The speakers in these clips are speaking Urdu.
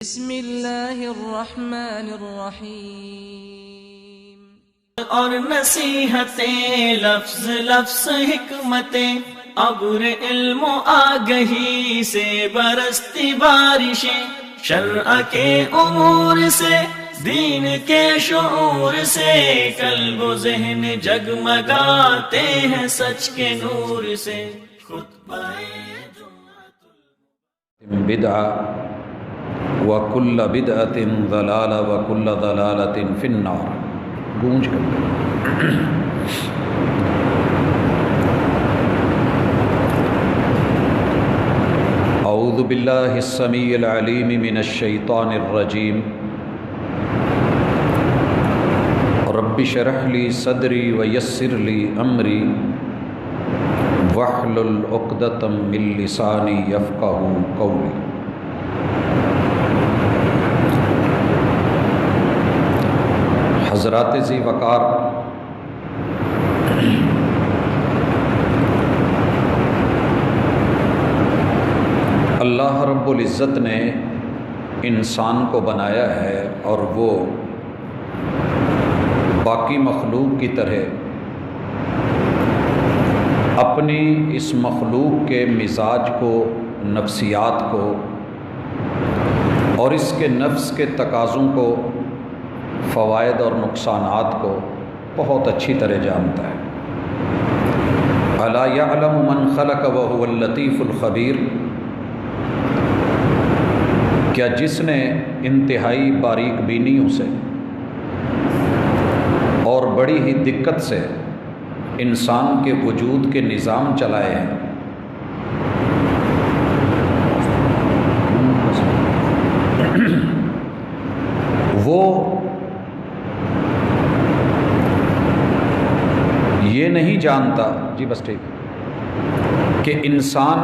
بسم اللہ الرحمن الرحیم۔ اور نصیحتیں لفظ لفظ حکمتیں، ابر علم و آگہی سے برستی بارشیں، شرع کے امور سے دین کے شعور سے، قلب و ذہن جگمگاتے ہیں سچ کے نور سے۔ بدعہ وکل بدعۃ ضلالہ وکل ضلالۃ فی النار۔ گونج کر اعوذ باللہ السمیع العلیم من الشیطان الرجیم۔ رب اشرح لی صدری ویسر لی امری واحلل عقدۃ من لسانی یفقہوا قولی۔ حضرات ذی وقار، اللہ رب العزت نے انسان کو بنایا ہے اور وہ باقی مخلوق کی طرح اپنی اس مخلوق کے مزاج کو، نفسیات کو اور اس کے نفس کے تقاضوں کو، فوائد اور نقصانات کو بہت اچھی طرح جانتا ہے۔ الا یعلم من خلق وهو اللطیف الخبیر، کیا جس نے انتہائی باریک بینیوں سے اور بڑی ہی دقت سے انسان کے وجود کے نظام چلائے ہیں، وہ یہ نہیں جانتا جی بس ٹھیک کہ انسان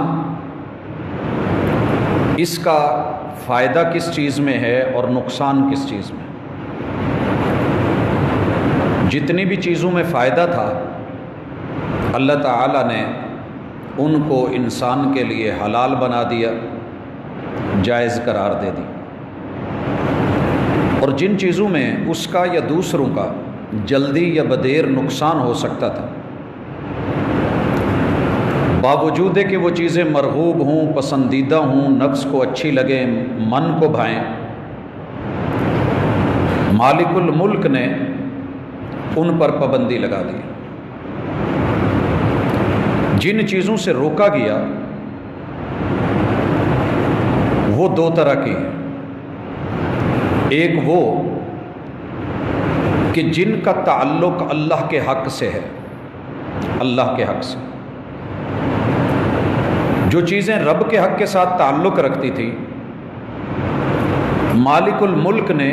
اس کا فائدہ کس چیز میں ہے اور نقصان کس چیز میں۔ جتنی بھی چیزوں میں فائدہ تھا اللہ تعالیٰ نے ان کو انسان کے لیے حلال بنا دیا، جائز قرار دے دی، اور جن چیزوں میں اس کا یا دوسروں کا جلدی یا بدیر نقصان ہو سکتا تھا، باوجود کہ وہ چیزیں مرغوب ہوں، پسندیدہ ہوں، نفس کو اچھی لگیں، من کو بھائیں، مالک الملک نے ان پر پابندی لگا دی۔ جن چیزوں سے روکا گیا وہ دو طرح کی ہیں۔ ایک وہ کہ جن کا تعلق اللہ کے حق سے ہے، اللہ کے حق سے، جو چیزیں رب کے حق کے ساتھ تعلق رکھتی تھی، مالک الملک نے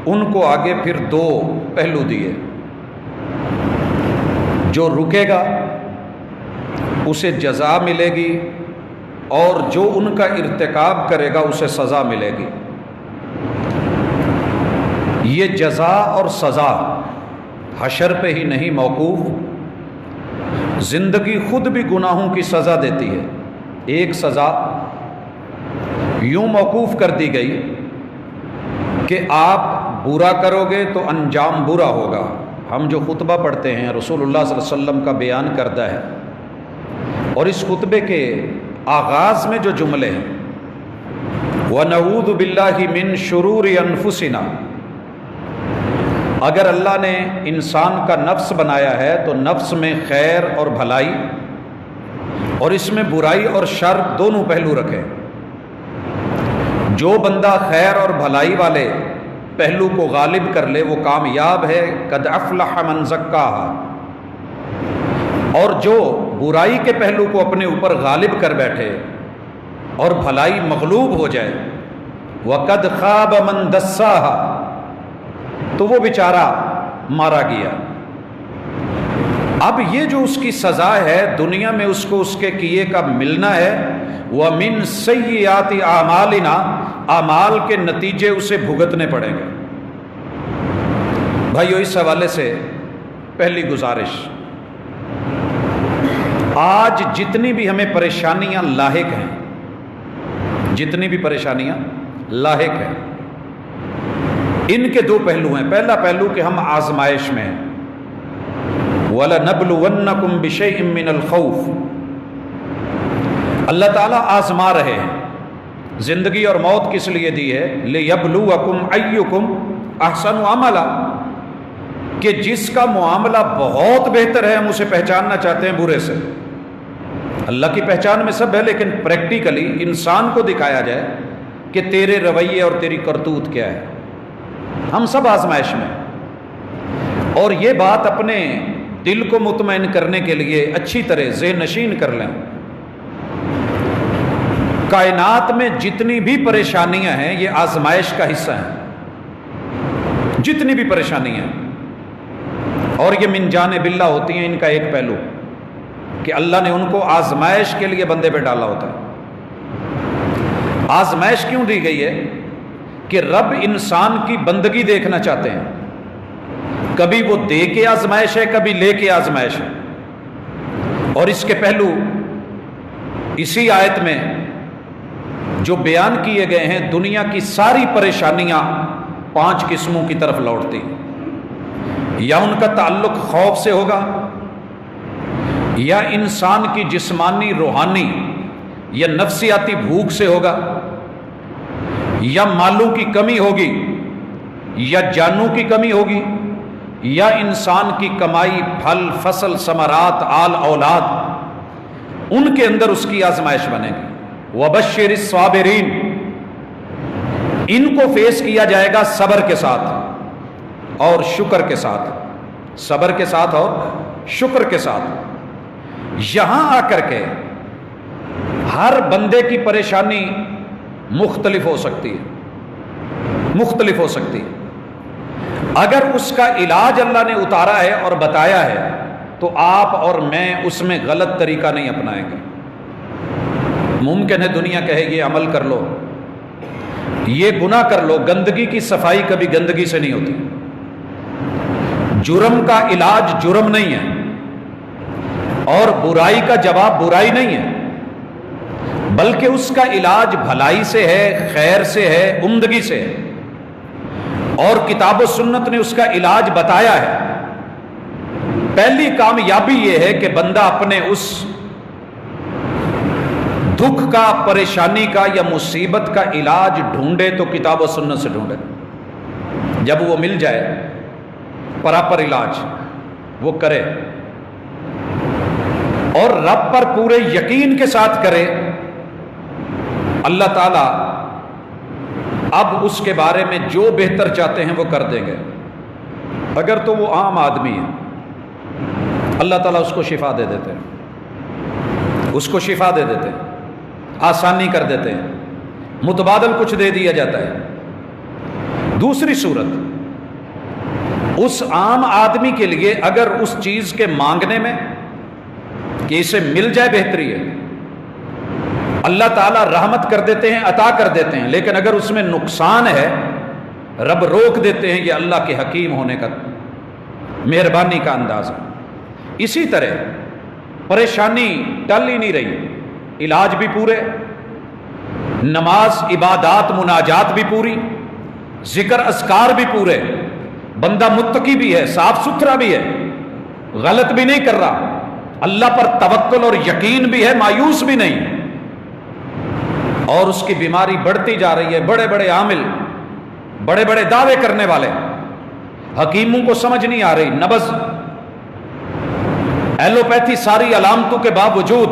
ان کو آگے پھر دو پہلو دیے۔ جو رکے گا اسے جزا ملے گی، اور جو ان کا ارتکاب کرے گا اسے سزا ملے گی۔ یہ جزا اور سزا حشر پہ ہی نہیں موقوف، زندگی خود بھی گناہوں کی سزا دیتی ہے۔ ایک سزا یوں موقوف کر دی گئی کہ آپ برا کرو گے تو انجام برا ہوگا۔ ہم جو خطبہ پڑھتے ہیں رسول اللہ صلی اللہ علیہ وسلم کا بیان کرتا ہے، اور اس خطبے کے آغاز میں جو جملے ہیں وَنَعُوذُ بِاللَّهِ مِن شُرُورِ أَنفُسِنَا، اگر اللہ نے انسان کا نفس بنایا ہے تو نفس میں خیر اور بھلائی اور اس میں برائی اور شر دونوں پہلو رکھے۔ جو بندہ خیر اور بھلائی والے پہلو کو غالب کر لے وہ کامیاب ہے، قد افلح من زکاہا، اور جو برائی کے پہلو کو اپنے اوپر غالب کر بیٹھے اور بھلائی مغلوب ہو جائے، وقد خاب من دساہا، تو وہ بیچارہ مارا گیا۔ اب یہ جو اس کی سزا ہے دنیا میں اس کو اس کے کیے کا ملنا ہے، وَمِن سَيِّئَاتِ أَعْمَالِنَا، اعمال کے نتیجے اسے بھگتنے پڑیں گے۔ بھائیو، اس حوالے سے پہلی گزارش، آج جتنی بھی ہمیں پریشانیاں لاحق ہیں، جتنی بھی پریشانیاں لاحق ہے۔ ان کے دو پہلو ہیں۔ پہلا پہلو کہ ہم آزمائش میں ہیں، وَلَنَبْلُوَنَّكُمْ بِشَيْءٍ مِّنَ الْخَوْفِ، اللہ تعالیٰ آزما رہے ہیں۔ زندگی اور موت کس لیے دی ہے؟ لِيَبْلُوَكُمْ أَيُّكُمْ أَحْسَنُ عَمَلًا، کہ جس کا معاملہ بہت بہتر ہے ہم اسے پہچاننا چاہتے ہیں برے سے۔ اللہ کی پہچان میں سب ہے، لیکن پریکٹیکلی انسان کو دکھایا جائے کہ تیرے رویے اور تیری کرتوت کیا ہے۔ ہم سب آزمائش میں، اور یہ بات اپنے دل کو مطمئن کرنے کے لیے اچھی طرح ذہن نشین کر لیں، کائنات میں جتنی بھی پریشانیاں ہیں یہ آزمائش کا حصہ ہیں، جتنی بھی پریشانیاں ہیں، اور یہ من جانب اللہ ہوتی ہیں۔ ان کا ایک پہلو کہ اللہ نے ان کو آزمائش کے لیے بندے پہ ڈالا ہوتا ہے۔ آزمائش کیوں دی گئی ہے؟ کہ رب انسان کی بندگی دیکھنا چاہتے ہیں۔ کبھی وہ دے کے آزمائش ہے، کبھی لے کے آزمائش ہے، اور اس کے پہلو اسی آیت میں جو بیان کیے گئے ہیں، دنیا کی ساری پریشانیاں 5 قسموں کی طرف لوٹتی ہیں۔ یا ان کا تعلق خوف سے ہوگا، یا انسان کی جسمانی روحانی یا نفسیاتی بھوک سے ہوگا، یا مالوں کی کمی ہوگی، یا جانوں کی کمی ہوگی، یا انسان کی کمائی، پھل فصل ثمرات آل اولاد، ان کے اندر اس کی آزمائش بنے گی۔ وَبَشِّرِ الصَّابِرِينَ، ان کو فیس کیا جائے گا صبر کے ساتھ اور شکر کے ساتھ، صبر کے ساتھ اور شکر کے ساتھ۔ یہاں آ کر کے ہر بندے کی پریشانی مختلف ہو سکتی ہے، مختلف ہو سکتی ہے۔ اگر اس کا علاج اللہ نے اتارا ہے اور بتایا ہے تو آپ اور میں اس میں غلط طریقہ نہیں اپنائیں گے۔ ممکن ہے دنیا کہے یہ عمل کر لو، یہ گناہ کر لو، گندگی کی صفائی کبھی گندگی سے نہیں ہوتی۔ جرم کا علاج جرم نہیں ہے، اور برائی کا جواب برائی نہیں ہے، بلکہ اس کا علاج بھلائی سے ہے، خیر سے ہے، عمدگی سے ہے، اور کتاب و سنت نے اس کا علاج بتایا ہے۔ پہلی کامیابی یہ ہے کہ بندہ اپنے اس دکھ کا، پریشانی کا یا مصیبت کا علاج ڈھونڈے تو کتاب و سنت سے ڈھونڈے۔ جب وہ مل جائے پراپر علاج وہ کرے، اور رب پر پورے یقین کے ساتھ کرے، اللہ تعالیٰ اب اس کے بارے میں جو بہتر چاہتے ہیں وہ کر دیں گے۔ اگر تو وہ عام آدمی ہے، اللہ تعالیٰ اس کو شفا دے دیتے ہیں، اس کو شفا دے دیتے ہیں، آسانی کر دیتے ہیں، متبادل کچھ دے دیا جاتا ہے۔ دوسری صورت، اس عام آدمی کے لیے اگر اس چیز کے مانگنے میں کہ اسے مل جائے بہتری ہے، اللہ تعالیٰ رحمت کر دیتے ہیں، عطا کر دیتے ہیں، لیکن اگر اس میں نقصان ہے رب روک دیتے ہیں۔ یہ اللہ کے حکیم ہونے کا، مہربانی کا انداز ہے۔ اسی طرح پریشانی ٹل ہی نہیں رہی، علاج بھی پورے، نماز عبادات مناجات بھی پوری، ذکر اذکار بھی پورے، بندہ متقی بھی ہے، صاف ستھرا بھی ہے، غلط بھی نہیں کر رہا، اللہ پر توکل اور یقین بھی ہے، مایوس بھی نہیں، اور اس کی بیماری بڑھتی جا رہی ہے۔ بڑے بڑے عامل، بڑے بڑے دعوے کرنے والے، حکیموں کو سمجھ نہیں آ رہی، نبض ایلوپیتھی ساری علامتوں کے باوجود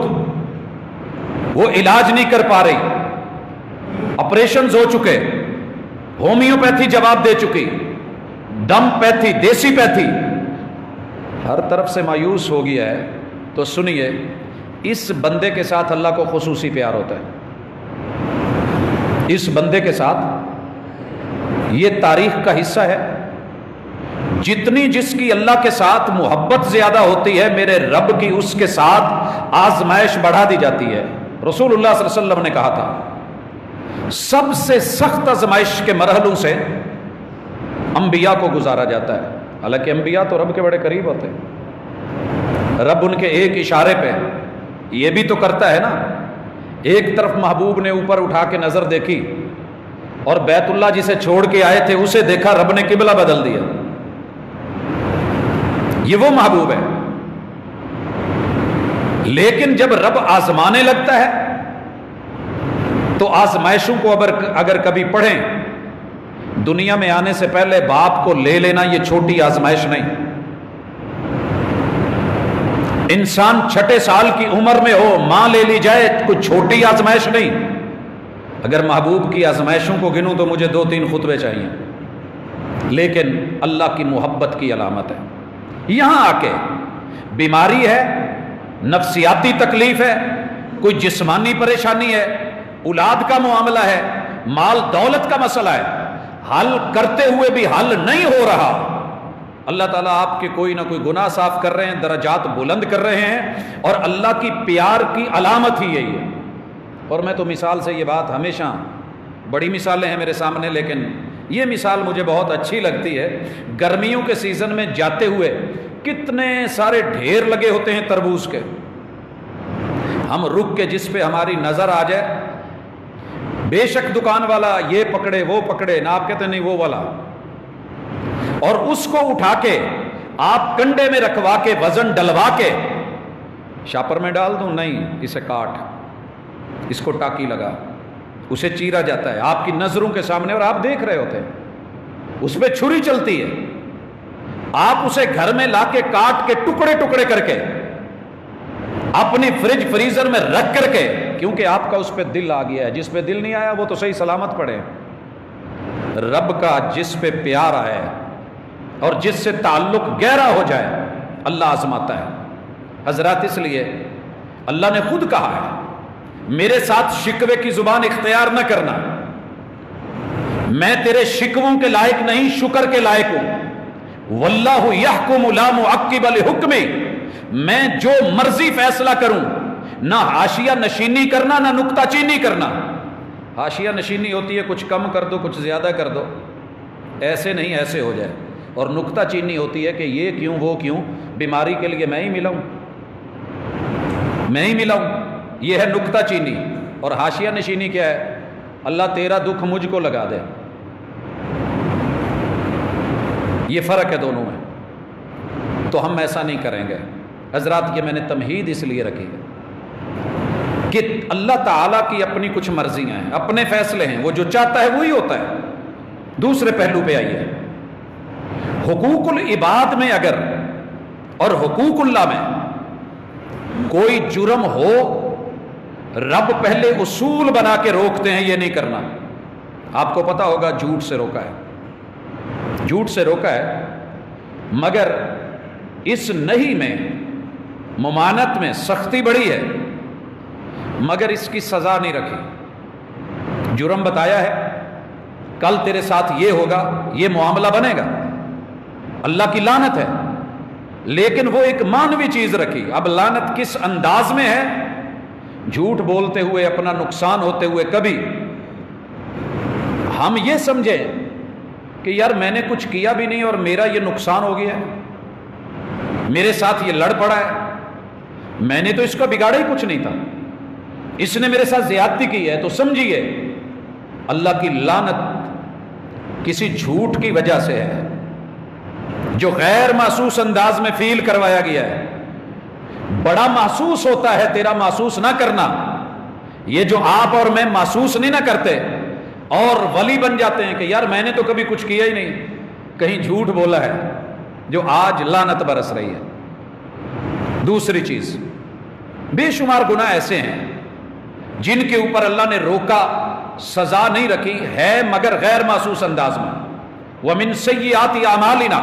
وہ علاج نہیں کر پا رہی، آپریشنز ہو چکے، ہومیوپیتھی جواب دے چکی، ڈم پیتھی، دیسی پیتھی، ہر طرف سے مایوس ہو گیا ہے۔ تو سنیے، اس بندے کے ساتھ اللہ کو خصوصی پیار ہوتا ہے، اس بندے کے ساتھ یہ تاریخ کا حصہ ہے۔ جتنی جس کی اللہ کے ساتھ محبت زیادہ ہوتی ہے، میرے رب کی اس کے ساتھ آزمائش بڑھا دی جاتی ہے۔ رسول اللہ صلی اللہ علیہ وسلم نے کہا تھا سب سے سخت آزمائش کے مرحلوں سے انبیاء کو گزارا جاتا ہے، حالانکہ انبیاء تو رب کے بڑے قریب ہوتے ہیں، رب ان کے ایک اشارے پہ یہ بھی تو کرتا ہے نا۔ ایک طرف محبوب نے اوپر اٹھا کے نظر دیکھی اور بیت اللہ جسے چھوڑ کے آئے تھے اسے دیکھا رب نے قبلہ بدل دیا. یہ وہ محبوب ہے. لیکن جب رب آزمانے لگتا ہے تو آزمائشوں کو اگر کبھی پڑھیں، دنیا میں آنے سے پہلے باپ کو لے لینا یہ چھوٹی آزمائش نہیں. انسان 6 سال کی عمر میں ہو ماں لے لی جائے کوئی چھوٹی آزمائش نہیں. اگر محبوب کی آزمائشوں کو گنوں تو مجھے 2-3 خطبے چاہیے. لیکن اللہ کی محبت کی علامت ہے. یہاں آ کے بیماری ہے، نفسیاتی تکلیف ہے، کوئی جسمانی پریشانی ہے، اولاد کا معاملہ ہے، مال دولت کا مسئلہ ہے، حل کرتے ہوئے بھی حل نہیں ہو رہا. اللہ تعالیٰ آپ کے کوئی نہ کوئی گناہ صاف کر رہے ہیں، درجات بلند کر رہے ہیں، اور اللہ کی پیار کی علامت ہی یہی ہے. اور میں تو مثال سے یہ بات ہمیشہ، بڑی مثالیں ہیں میرے سامنے لیکن یہ مثال مجھے بہت اچھی لگتی ہے. گرمیوں کے سیزن میں جاتے ہوئے کتنے سارے ڈھیر لگے ہوتے ہیں تربوز کے. ہم رک کے جس پہ ہماری نظر آ جائے، بے شک دکان والا یہ پکڑے وہ پکڑے نہ، آپ کہتے نہیں وہ والا، اور اس کو اٹھا کے آپ کنڈے میں رکھوا کے وزن ڈلوا کے شاپر میں ڈال دوں، نہیں، اسے کاٹ، اس کو ٹاکی لگا، اسے چیرا جاتا ہے آپ کی نظروں کے سامنے اور آپ دیکھ رہے ہوتے ہیں. اس پہ چھری چلتی ہے، آپ اسے گھر میں لا کے کاٹ کے ٹکڑے ٹکڑے کر کے اپنی فریج فریزر میں رکھ کر کے، کیونکہ آپ کا اس پہ دل آ گیا ہے. جس پہ دل نہیں آیا وہ تو صحیح سلامت پڑے. رب کا جس پہ پیار آئے اور جس سے تعلق گہرا ہو جائے اللہ آزماتا ہے. حضرات اس لیے اللہ نے خود کہا ہے میرے ساتھ شکوے کی زبان اختیار نہ کرنا، میں تیرے شکووں کے لائق نہیں، شکر کے لائق ہوں. واللہ یحکم لا معقب لحکمہ، میں جو مرضی فیصلہ کروں، نہ حاشیہ نشینی کرنا نہ نکتہ چینی کرنا. حاشیہ نشینی ہوتی ہے کچھ کم کر دو کچھ زیادہ کر دو، ایسے نہیں ایسے ہو جائے. اور نکتہ چینی ہوتی ہے کہ یہ کیوں وہ کیوں، بیماری کے لیے میں ہی ملا ہوں، میں ہی ملا ہوں، یہ ہے نکتہ چینی. اور حاشیہ نشینی کیا ہے؟ اللہ تیرا دکھ مجھ کو لگا دے. یہ فرق ہے دونوں میں. تو ہم ایسا نہیں کریں گے. حضرات یہ میں نے تمہید اس لیے رکھی ہے کہ اللہ تعالیٰ کی اپنی کچھ مرضیاں ہیں، اپنے فیصلے ہیں، وہ جو چاہتا ہے وہی ہوتا ہے. دوسرے پہلو پہ آئیے، حقوق العباد میں اگر اور حقوق اللہ میں کوئی جرم ہو، رب پہلے اصول بنا کے روکتے ہیں یہ نہیں کرنا. آپ کو پتا ہوگا جھوٹ سے روکا ہے، جھوٹ سے روکا ہے، مگر اس نہیں میں ممانت میں سختی بڑی ہے، مگر اس کی سزا نہیں رکھی. جرم بتایا ہے کل تیرے ساتھ یہ ہوگا، یہ معاملہ بنے گا، اللہ کی لعنت ہے، لیکن وہ ایک مانوی چیز رکھی. اب لعنت کس انداز میں ہے؟ جھوٹ بولتے ہوئے، اپنا نقصان ہوتے ہوئے. کبھی ہم یہ سمجھیں کہ یار میں نے کچھ کیا بھی نہیں اور میرا یہ نقصان ہو گیا ہے، میرے ساتھ یہ لڑ پڑا ہے، میں نے تو اس کا بگاڑا ہی کچھ نہیں تھا، اس نے میرے ساتھ زیادتی کی ہے. تو سمجھیے اللہ کی لعنت کسی جھوٹ کی وجہ سے ہے جو غیر محسوس انداز میں فیل کروایا گیا ہے. بڑا محسوس ہوتا ہے تیرا محسوس نہ کرنا، یہ جو آپ اور میں محسوس نہیں نہ کرتے اور ولی بن جاتے ہیں کہ یار میں نے تو کبھی کچھ کیا ہی نہیں، کہیں جھوٹ بولا ہے، جو آج لعنت برس رہی ہے. دوسری چیز، بے شمار گناہ ایسے ہیں جن کے اوپر اللہ نے روکا، سزا نہیں رکھی ہے، مگر غیر محسوس انداز میں. وَمِن سَيِّئَاتِ أَعْمَالِنَا،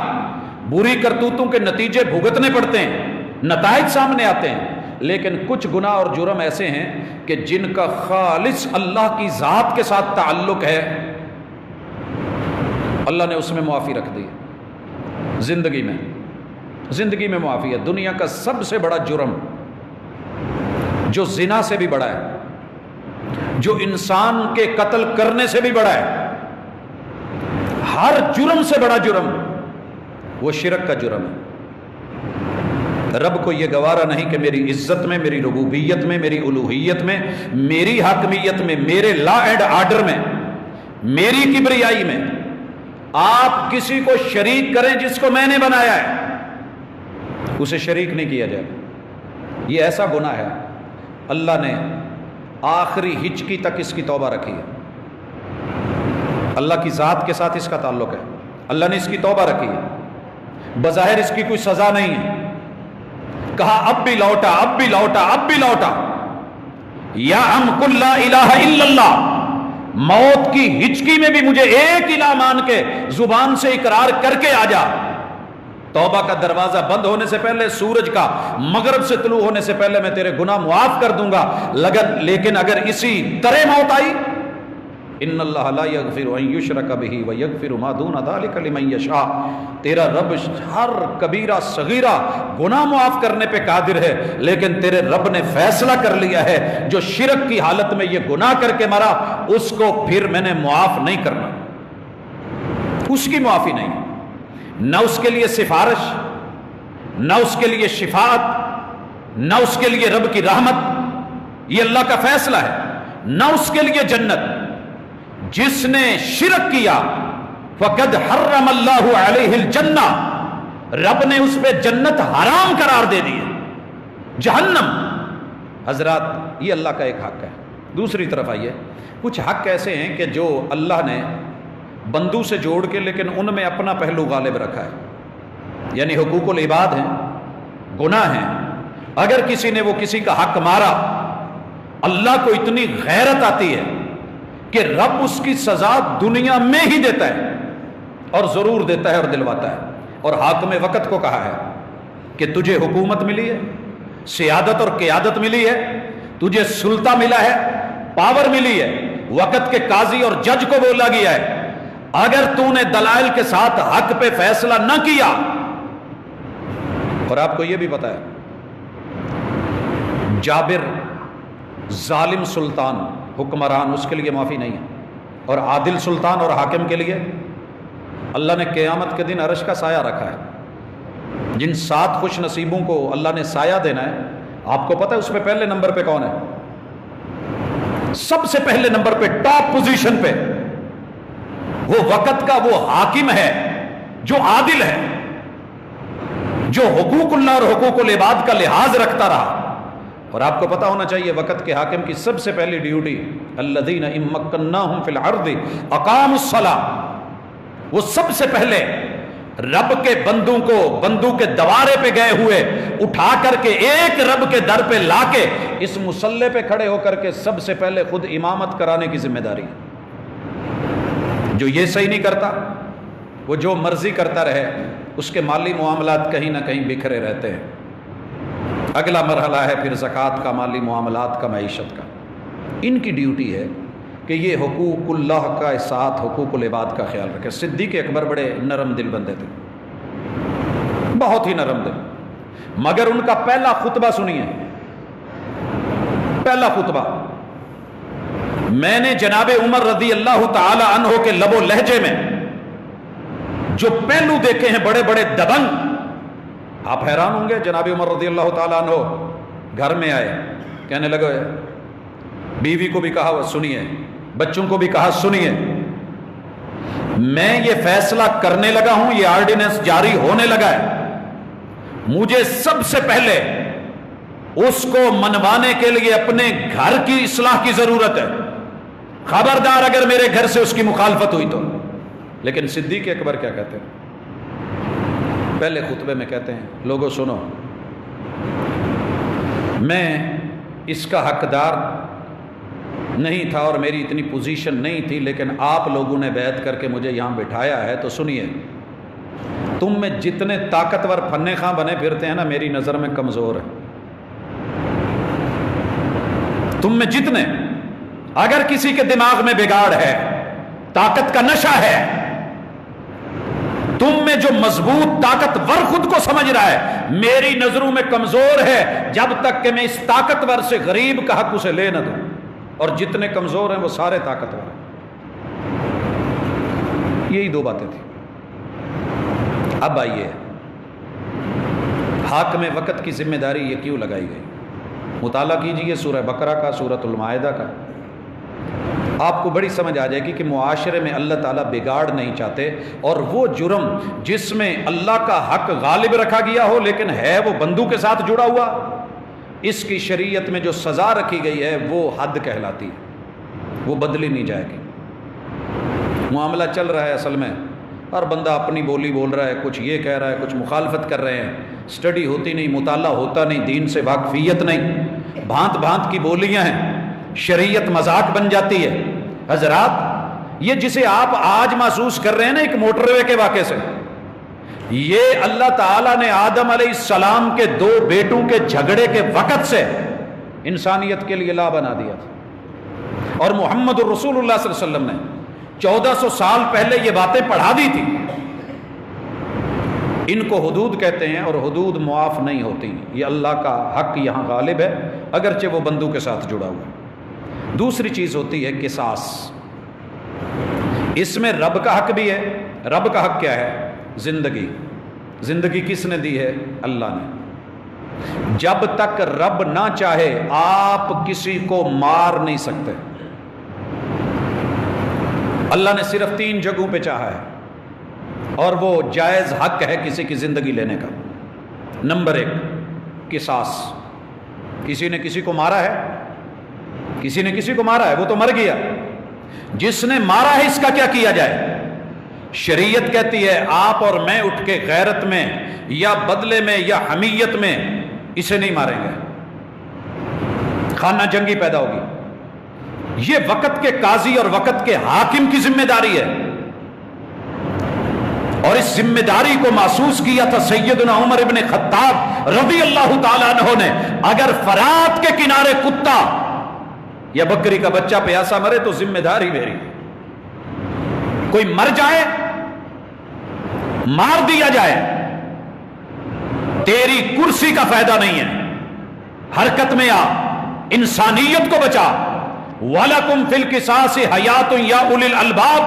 بری کرتوتوں کے نتیجے بھگتنے پڑتے ہیں، نتائج سامنے آتے ہیں. لیکن کچھ گناہ اور جرم ایسے ہیں کہ جن کا خالص اللہ کی ذات کے ساتھ تعلق ہے، اللہ نے اس میں معافی رکھ دی. زندگی میں معافی ہے. دنیا کا سب سے بڑا جرم جو زنا سے بھی بڑا ہے، جو انسان کے قتل کرنے سے بھی بڑا ہے، ہر جرم سے بڑا جرم وہ شرک کا جرم ہے. رب کو یہ گوارا نہیں کہ میری عزت میں، میری ربوبیت میں، میری الوہیت میں، میری حاکمیت میں، میرے لا اینڈ آرڈر میں میری کبریائی میں آپ کسی کو شریک کریں جس کو میں نے بنایا ہے، اسے شریک نہیں کیا جائے، یہ ایسا گناہ ہے اللہ نے آخری ہچکی تک اس کی توبہ رکھی ہے۔ اللہ کی ذات کے ساتھ اس کا تعلق ہے، اللہ نے اس کی توبہ رکھی ہے، بظاہر اس کی کوئی سزا نہیں ہے، کہا اب بھی لوٹا، اب بھی لوٹا، اب بھی لوٹا، یا ہم کل لا الہ الا اللہ، موت کی ہچکی میں بھی مجھے ایک الہ مان کے زبان سے اقرار کر کے آ جا۔ توبہ کا دروازہ بند ہونے سے پہلے، سورج کا مغرب سے طلوع ہونے سے پہلے میں تیرے گناہ معاف کر دوں گا، لیکن اگر اسی طرح موت آئی، ان اللہ لا یغفر ان یشرک بہ ویغفر ما دون ذلک لمن یشاء، تیرا رب ہر کبیرہ صغیرہ گناہ معاف کرنے پہ قادر ہے، لیکن تیرے رب نے فیصلہ کر لیا ہے جو شرک کی حالت میں یہ گناہ کر کے مرا اس کو پھر میں نے معاف نہیں کرنا، اس کی معافی نہیں، نہ اس کے لیے سفارش، نہ اس کے لیے شفاعت، نہ اس کے لیے رب کی رحمت، یہ اللہ کا فیصلہ ہے، نہ اس کے لیے جنت۔ جس نے شرک کیا فقد حرم اللہ علیہ الجنہ، رب نے اس پہ جنت حرام قرار دے دی ہے، جہنم۔ حضرات یہ اللہ کا ایک حق ہے۔ دوسری طرف آئیے، کچھ حق ایسے ہیں کہ جو اللہ نے بندوں سے جوڑ کے لیکن ان میں اپنا پہلو غالب رکھا ہے، یعنی حقوق العباد ہیں، گناہ ہیں۔ اگر کسی نے وہ کسی کا حق مارا، اللہ کو اتنی غیرت آتی ہے کہ رب اس کی سزا دنیا میں ہی دیتا ہے، اور ضرور دیتا ہے اور دلواتا ہے۔ اور حاکم وقت کو کہا ہے کہ تجھے حکومت ملی ہے، سیادت اور قیادت ملی ہے، تجھے سلطہ ملا ہے، پاور ملی ہے، وقت کے قاضی اور جج کو بولا گیا ہے اگر تو نے دلائل کے ساتھ حق پہ فیصلہ نہ کیا، اور آپ کو یہ بھی پتا ہے جابر ظالم سلطان حکمران، اس کے لیے معافی نہیں ہے، اور عادل سلطان اور حاکم کے لیے اللہ نے قیامت کے دن عرش کا سایہ رکھا ہے۔ جن 7 خوش نصیبوں کو اللہ نے سایہ دینا ہے، آپ کو پتہ ہے اس پہ پہلے نمبر پہ کون ہے؟ سب سے پہلے نمبر پہ، ٹاپ پوزیشن پہ وہ وقت کا وہ حاکم ہے جو عادل ہے، جو حقوق اللہ اور حقوق العباد کا لحاظ رکھتا رہا۔ اور آپ کو پتہ ہونا چاہیے وقت کے حاکم کی سب سے پہلی ڈیوٹی الذین ان مکناہم فی الارض اقاموا الصلاۃ، وہ سب سے پہلے رب کے بندوں کو بندوں کے دوارے پہ گئے ہوئے اٹھا کر کے ایک رب کے در پہ لا کے اس مصلی پہ کھڑے ہو کر کے سب سے پہلے خود امامت کرانے کی ذمہ داری ہے۔ جو یہ صحیح نہیں کرتا، وہ جو مرضی کرتا رہے، اس کے مالی معاملات کہیں نہ کہیں بکھرے رہتے ہیں۔ اگلا مرحلہ ہے پھر زکوٰۃ کا، مالی معاملات کا، معیشت کا۔ ان کی ڈیوٹی ہے کہ یہ حقوق اللہ کا ساتھ حقوق العباد کا خیال رکھے۔ صدیق اکبر بڑے نرم دل بندے تھے، بہت ہی نرم دل، مگر ان کا پہلا خطبہ سنیے، پہلا خطبہ میں نے جناب عمر رضی اللہ تعالی عنہ کے لب و لہجے میں جو پہلو دیکھے ہیں بڑے بڑے دبنگ، آپ حیران ہوں گے۔ جناب عمر رضی اللہ تعالی عنہ گھر میں آئے، کہنے لگے، بیوی کو بھی کہا وہ سنیے، بچوں کو بھی کہا سنیے، میں یہ فیصلہ کرنے لگا ہوں، یہ آرڈیننس جاری ہونے لگا ہے، مجھے سب سے پہلے اس کو منوانے کے لیے اپنے گھر کی اصلاح کی ضرورت ہے، خبردار اگر میرے گھر سے اس کی مخالفت ہوئی تو۔ لیکن صدیق اکبر کیا کہتے ہیں؟ پہلے خطبے میں کہتے ہیں، لوگوں سنو، میں اس کا حقدار نہیں تھا اور میری اتنی پوزیشن نہیں تھی، لیکن آپ لوگوں نے بیعت کر کے مجھے یہاں بٹھایا ہے، تو سنیے، تم میں جتنے طاقتور فنے خاں بنے پھرتے ہیں نا، میری نظر میں کمزور ہے۔ تم میں جتنے، اگر کسی کے دماغ میں بگاڑ ہے، طاقت کا نشہ ہے، تم میں جو مضبوط طاقتور خود کو سمجھ رہا ہے، میری نظروں میں کمزور ہے، جب تک کہ میں اس طاقتور سے غریب کا حق اسے لے نہ دوں، اور جتنے کمزور ہیں وہ سارے طاقتور ہیں۔ یہی 2 باتیں تھیں۔ اب آئیے، حاکم وقت کی ذمہ داری یہ کیوں لگائی گئی؟ مطالعہ کیجئے سورہ بقرہ کا، سورۃ المائدہ کا۔ آپ کو بڑی سمجھ آ جائے گی کہ معاشرے میں اللہ تعالیٰ بگاڑ نہیں چاہتے، اور وہ جرم جس میں اللہ کا حق غالب رکھا گیا ہو لیکن ہے وہ بندوں کے ساتھ جڑا ہوا، اس کی شریعت میں جو سزا رکھی گئی ہے وہ حد کہلاتی ہے، وہ بدلی نہیں جائے گی۔ معاملہ چل رہا ہے اصل میں، ہر بندہ اپنی بولی بول رہا ہے، کچھ یہ کہہ رہا ہے، کچھ مخالفت کر رہے ہیں، سٹڈی ہوتی نہیں، مطالعہ ہوتا نہیں، دین سے واقفیت نہیں، بھانت بھانت کی بولیاں ہیں، شریعت مذاق بن جاتی ہے۔ حضرات، یہ جسے آپ آج محسوس کر رہے ہیں نا ایک موٹر وے کے واقعے سے، یہ اللہ تعالیٰ نے آدم علیہ السلام کے 2 بیٹوں کے جھگڑے کے وقت سے انسانیت کے لیے لا بنا دیا تھا، اور محمد الرسول اللہ صلی اللہ علیہ وسلم نے 1400 سال پہلے یہ باتیں پڑھا دی تھی۔ ان کو حدود کہتے ہیں، اور حدود معاف نہیں ہوتی، یہ اللہ کا حق یہاں غالب ہے اگرچہ وہ بندوں کے ساتھ جڑا ہوا ہے۔ دوسری چیز ہوتی ہے قصاص، اس میں رب کا حق بھی ہے۔ رب کا حق کیا ہے؟ زندگی۔ زندگی کس نے دی ہے؟ اللہ نے۔ جب تک رب نہ چاہے آپ کسی کو مار نہیں سکتے۔ اللہ نے صرف 3 جگہوں پہ چاہا ہے، اور وہ جائز حق ہے کسی کی زندگی لینے کا۔ نمبر 1 قصاص، کسی نے کسی کو مارا ہے، کسی نے کسی کو مارا ہے، وہ تو مر گیا، جس نے مارا ہے اس کا کیا کیا جائے؟ شریعت کہتی ہے آپ اور میں اٹھ کے غیرت میں یا بدلے میں یا حمیت میں اسے نہیں ماریں گے، خانہ جنگی پیدا ہوگی۔ یہ وقت کے قاضی اور وقت کے حاکم کی ذمہ داری ہے، اور اس ذمہ داری کو محسوس کیا تھا سیدنا عمر ابن خطاب رضی اللہ تعالیٰ عنہ نے۔ اگر فرات کے کنارے کتا یا بکری کا بچہ پیاسا مرے تو ذمہ داری میری، کوئی مر جائے مار دیا جائے، تیری کرسی کا فائدہ نہیں ہے، حرکت میں آ، انسانیت کو بچا۔ وَلَكُمْ فِي الْقِصَاصِ حَيَاتٌ يَا أُولِي الْأَلْبَابِ،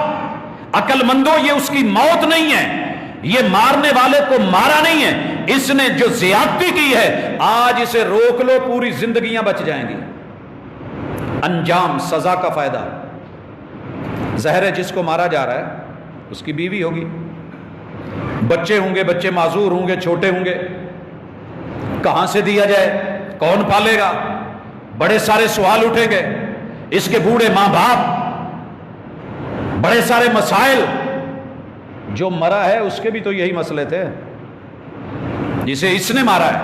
عقل مندو، یہ اس کی موت نہیں ہے، یہ مارنے والے کو مارا نہیں ہے، اس نے جو زیادتی کی ہے آج اسے روک لو، پوری زندگیاں بچ جائیں گی۔ انجام، سزا کا فائدہ۔ ظاہر ہے جس کو مارا جا رہا ہے اس کی بیوی ہوگی، بچے ہوں گے، بچے معذور ہوں گے، چھوٹے ہوں گے، کہاں سے دیا جائے، کون پالے گا، بڑے سارے سوال اٹھیں گے، اس کے بوڑھے ماں باپ، بڑے سارے مسائل۔ جو مرا ہے اس کے بھی تو یہی مسئلے تھے، جسے اس نے مارا ہے۔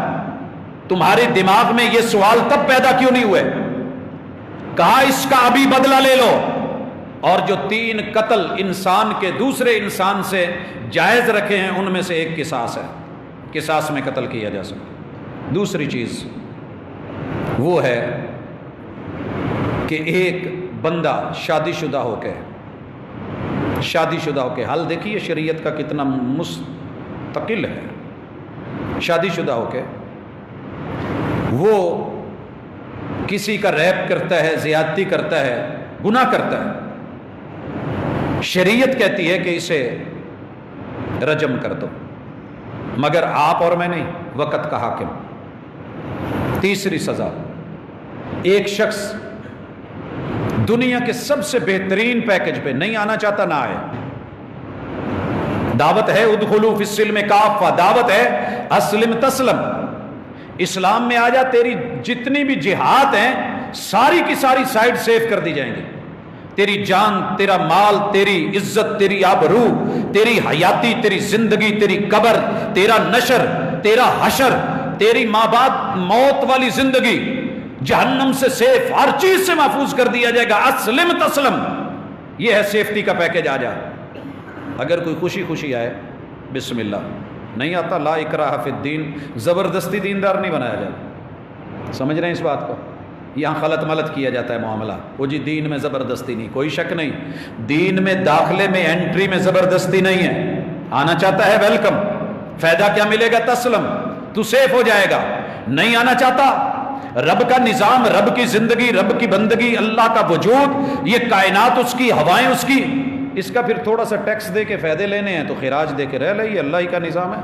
تمہارے دماغ میں یہ سوال تب پیدا کیوں نہیں ہوئے؟ کہا اس کا ابھی بدلہ لے لو۔ اور جو 3 قتل انسان کے دوسرے انسان سے جائز رکھے ہیں ان میں سے ایک قصاص ہے، قصاص میں قتل کیا جا سکتا۔ دوسری چیز وہ ہے کہ ایک بندہ شادی شدہ ہو کے، حال دیکھیے شریعت کا کتنا مستقل ہے، شادی شدہ ہو کے وہ کسی کا ریپ کرتا ہے، زیادتی کرتا ہے، گناہ کرتا ہے، شریعت کہتی ہے کہ اسے رجم کر دو، مگر آپ اور میں نہیں، وقت کا حاکم۔ تیسری سزا، ایک شخص دنیا کے سب سے بہترین پیکج پہ نہیں آنا چاہتا، نہ آئے۔ دعوت ہے ادخلوا فی السلم کافہ، دعوت ہے اسلم تسلم، اسلام میں آ جا، تیری جتنی بھی جہاد ہیں ساری کی ساری سائڈ سیف کر دی جائیں گی، تیری جان، تیرا مال، تیری عزت، تیری آبرو، تیری حیاتی، تیری زندگی، تیری قبر، تیرا نشر، تیرا حشر، تیری ماں باپ موت والی زندگی، جہنم سے سیف، ہر چیز سے محفوظ کر دیا جائے گا۔ اسلم تسلم، یہ ہے سیفٹی کا پیکج۔ آ جا، اگر کوئی خوشی خوشی آئے بسم اللہ، نہیں آتا لا اکراہ فی الدین، زبردستی دیندار نہیں بنایا جاتا۔ سمجھ رہے ہیں اس بات کو؟ یہاں خلط ملط کیا جاتا ہے معاملہ، وہ جی دین میں زبردستی نہیں، کوئی شک نہیں، دین میں داخلے میں انٹری میں زبردستی نہیں ہے، آنا چاہتا ہے ویلکم، فائدہ کیا ملے گا؟ تسلم، تو سیف ہو جائے گا۔ نہیں آنا چاہتا، رب کا نظام، رب کی زندگی، رب کی بندگی، اللہ کا وجود، یہ کائنات اس کی، ہوائیں اس کی، اس کا پھر تھوڑا سا ٹیکس دے کے فائدے لینے ہیں تو خراج دے کے رہ لے، یہ اللہ ہی کا نظام ہے۔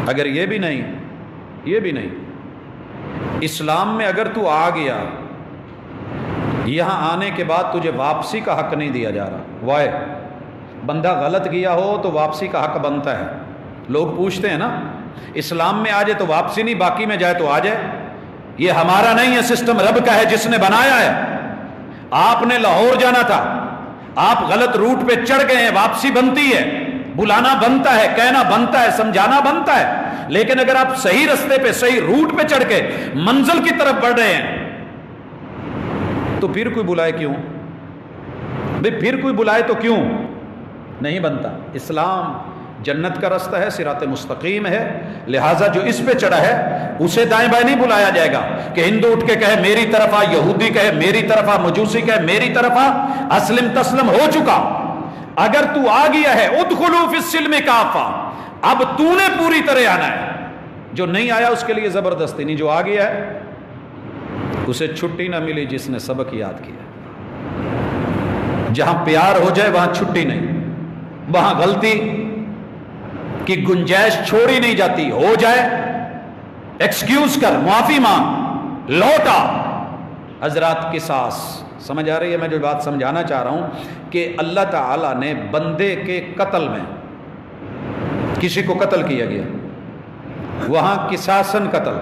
اگر یہ بھی نہیں، اسلام میں اگر تو آ گیا، یہاں آنے کے بعد تجھے واپسی کا حق نہیں دیا جا رہا. وائے بندہ غلط کیا ہو تو واپسی کا حق بنتا ہے. لوگ پوچھتے ہیں نا اسلام میں آ جائے تو واپسی نہیں، باقی میں جائے تو آ جائے. یہ ہمارا نہیں ہے سسٹم، رب کا ہے جس نے بنایا ہے. آپ نے لاہور جانا تھا، آپ غلط روٹ پہ چڑھ گئے ہیں، واپسی بنتی ہے، بلانا بنتا ہے، کہنا بنتا ہے، سمجھانا بنتا ہے. لیکن اگر آپ صحیح رستے پہ صحیح روٹ پہ چڑھ کے منزل کی طرف بڑھ رہے ہیں تو پھر کوئی بلائے کیوں؟ بھئی پھر کوئی بلائے تو کیوں؟ نہیں بنتا. اسلام جنت کا رستہ ہے، صراط مستقیم ہے، لہٰذا جو اس پہ چڑھا ہے اسے دائیں بائیں نہیں بلایا جائے گا کہ ہندو اٹھ کے کہے میری طرف آ، یہودی کہے میری طرف آ، مجوسی کہے میری طرف آ. اسلم تسلم ہو چکا. اگر تو آ گیا ہے ادخلوا فی السلم کافہ، اب تو نے پوری طرح آنا ہے. جو نہیں آیا اس کے لیے زبردستی نہیں، جو آ گیا ہے اسے چھٹی نہ ملی جس نے سبق یاد کیا. جہاں پیار ہو جائے وہاں چھٹی نہیں، وہاں غلطی کی گنجائش چھوڑی نہیں جاتی. ہو جائے ایکسکیوز کر، معافی مانگ، لوٹا. حضرات قصاص سمجھ آ رہی ہے میں جو بات سمجھانا چاہ رہا ہوں کہ اللہ تعالیٰ نے بندے کے قتل میں، کسی کو قتل کیا گیا وہاں قصاصاً قتل،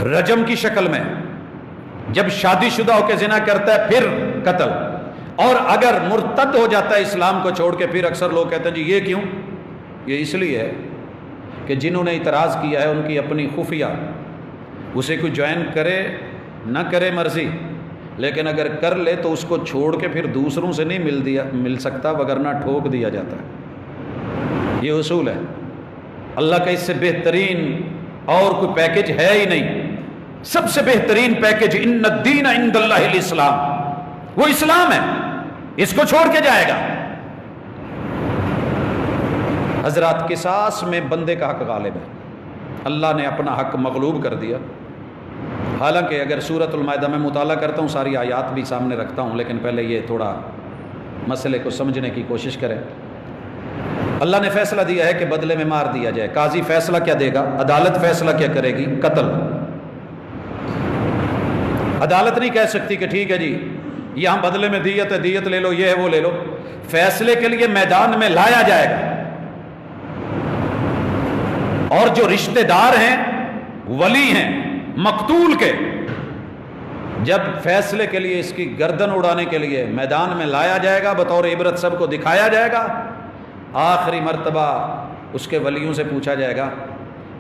رجم کی شکل میں. جب شادی شدہ ہو کے زنا کرتا ہے پھر قتل. اور اگر مرتد ہو جاتا ہے اسلام کو چھوڑ کے، پھر اکثر لوگ کہتے ہیں جی یہ کیوں؟ یہ اس لیے ہے کہ جنہوں نے اعتراض کیا ہے ان کی اپنی خفیہ، اسے کوئی جوائن کرے نہ کرے مرضی، لیکن اگر کر لے تو اس کو چھوڑ کے پھر دوسروں سے نہیں مل سکتا، وگرنہ ٹھوک دیا جاتا ہے. یہ اصول ہے. اللہ کا اس سے بہترین اور کوئی پیکج ہے ہی نہیں. سب سے بہترین پیکج ان الدین عند اللہ الاسلام، وہ اسلام ہے، اس کو چھوڑ کے جائے گا. حضرات قصاص میں بندے کا حق غالب ہے. اللہ نے اپنا حق مغلوب کر دیا. حالانکہ اگر سورۃ المائدہ میں مطالعہ کرتا ہوں، ساری آیات بھی سامنے رکھتا ہوں، لیکن پہلے یہ تھوڑا مسئلے کو سمجھنے کی کوشش کریں. اللہ نے فیصلہ دیا ہے کہ بدلے میں مار دیا جائے. قاضی فیصلہ کیا دے گا؟ عدالت فیصلہ کیا کرے گی؟ قتل. عدالت نہیں کہہ سکتی کہ ٹھیک ہے جی یہاں بدلے میں دیت ہے، دیت لے لو، یہ ہے وہ لے لو. فیصلے کے لیے میدان میں لایا جائے گا. اور جو رشتہ دار ہیں، ولی ہیں مقتول کے، جب فیصلے کے لیے اس کی گردن اڑانے کے لیے میدان میں لایا جائے گا، بطور عبرت سب کو دکھایا جائے گا. آخری مرتبہ اس کے ولیوں سے پوچھا جائے گا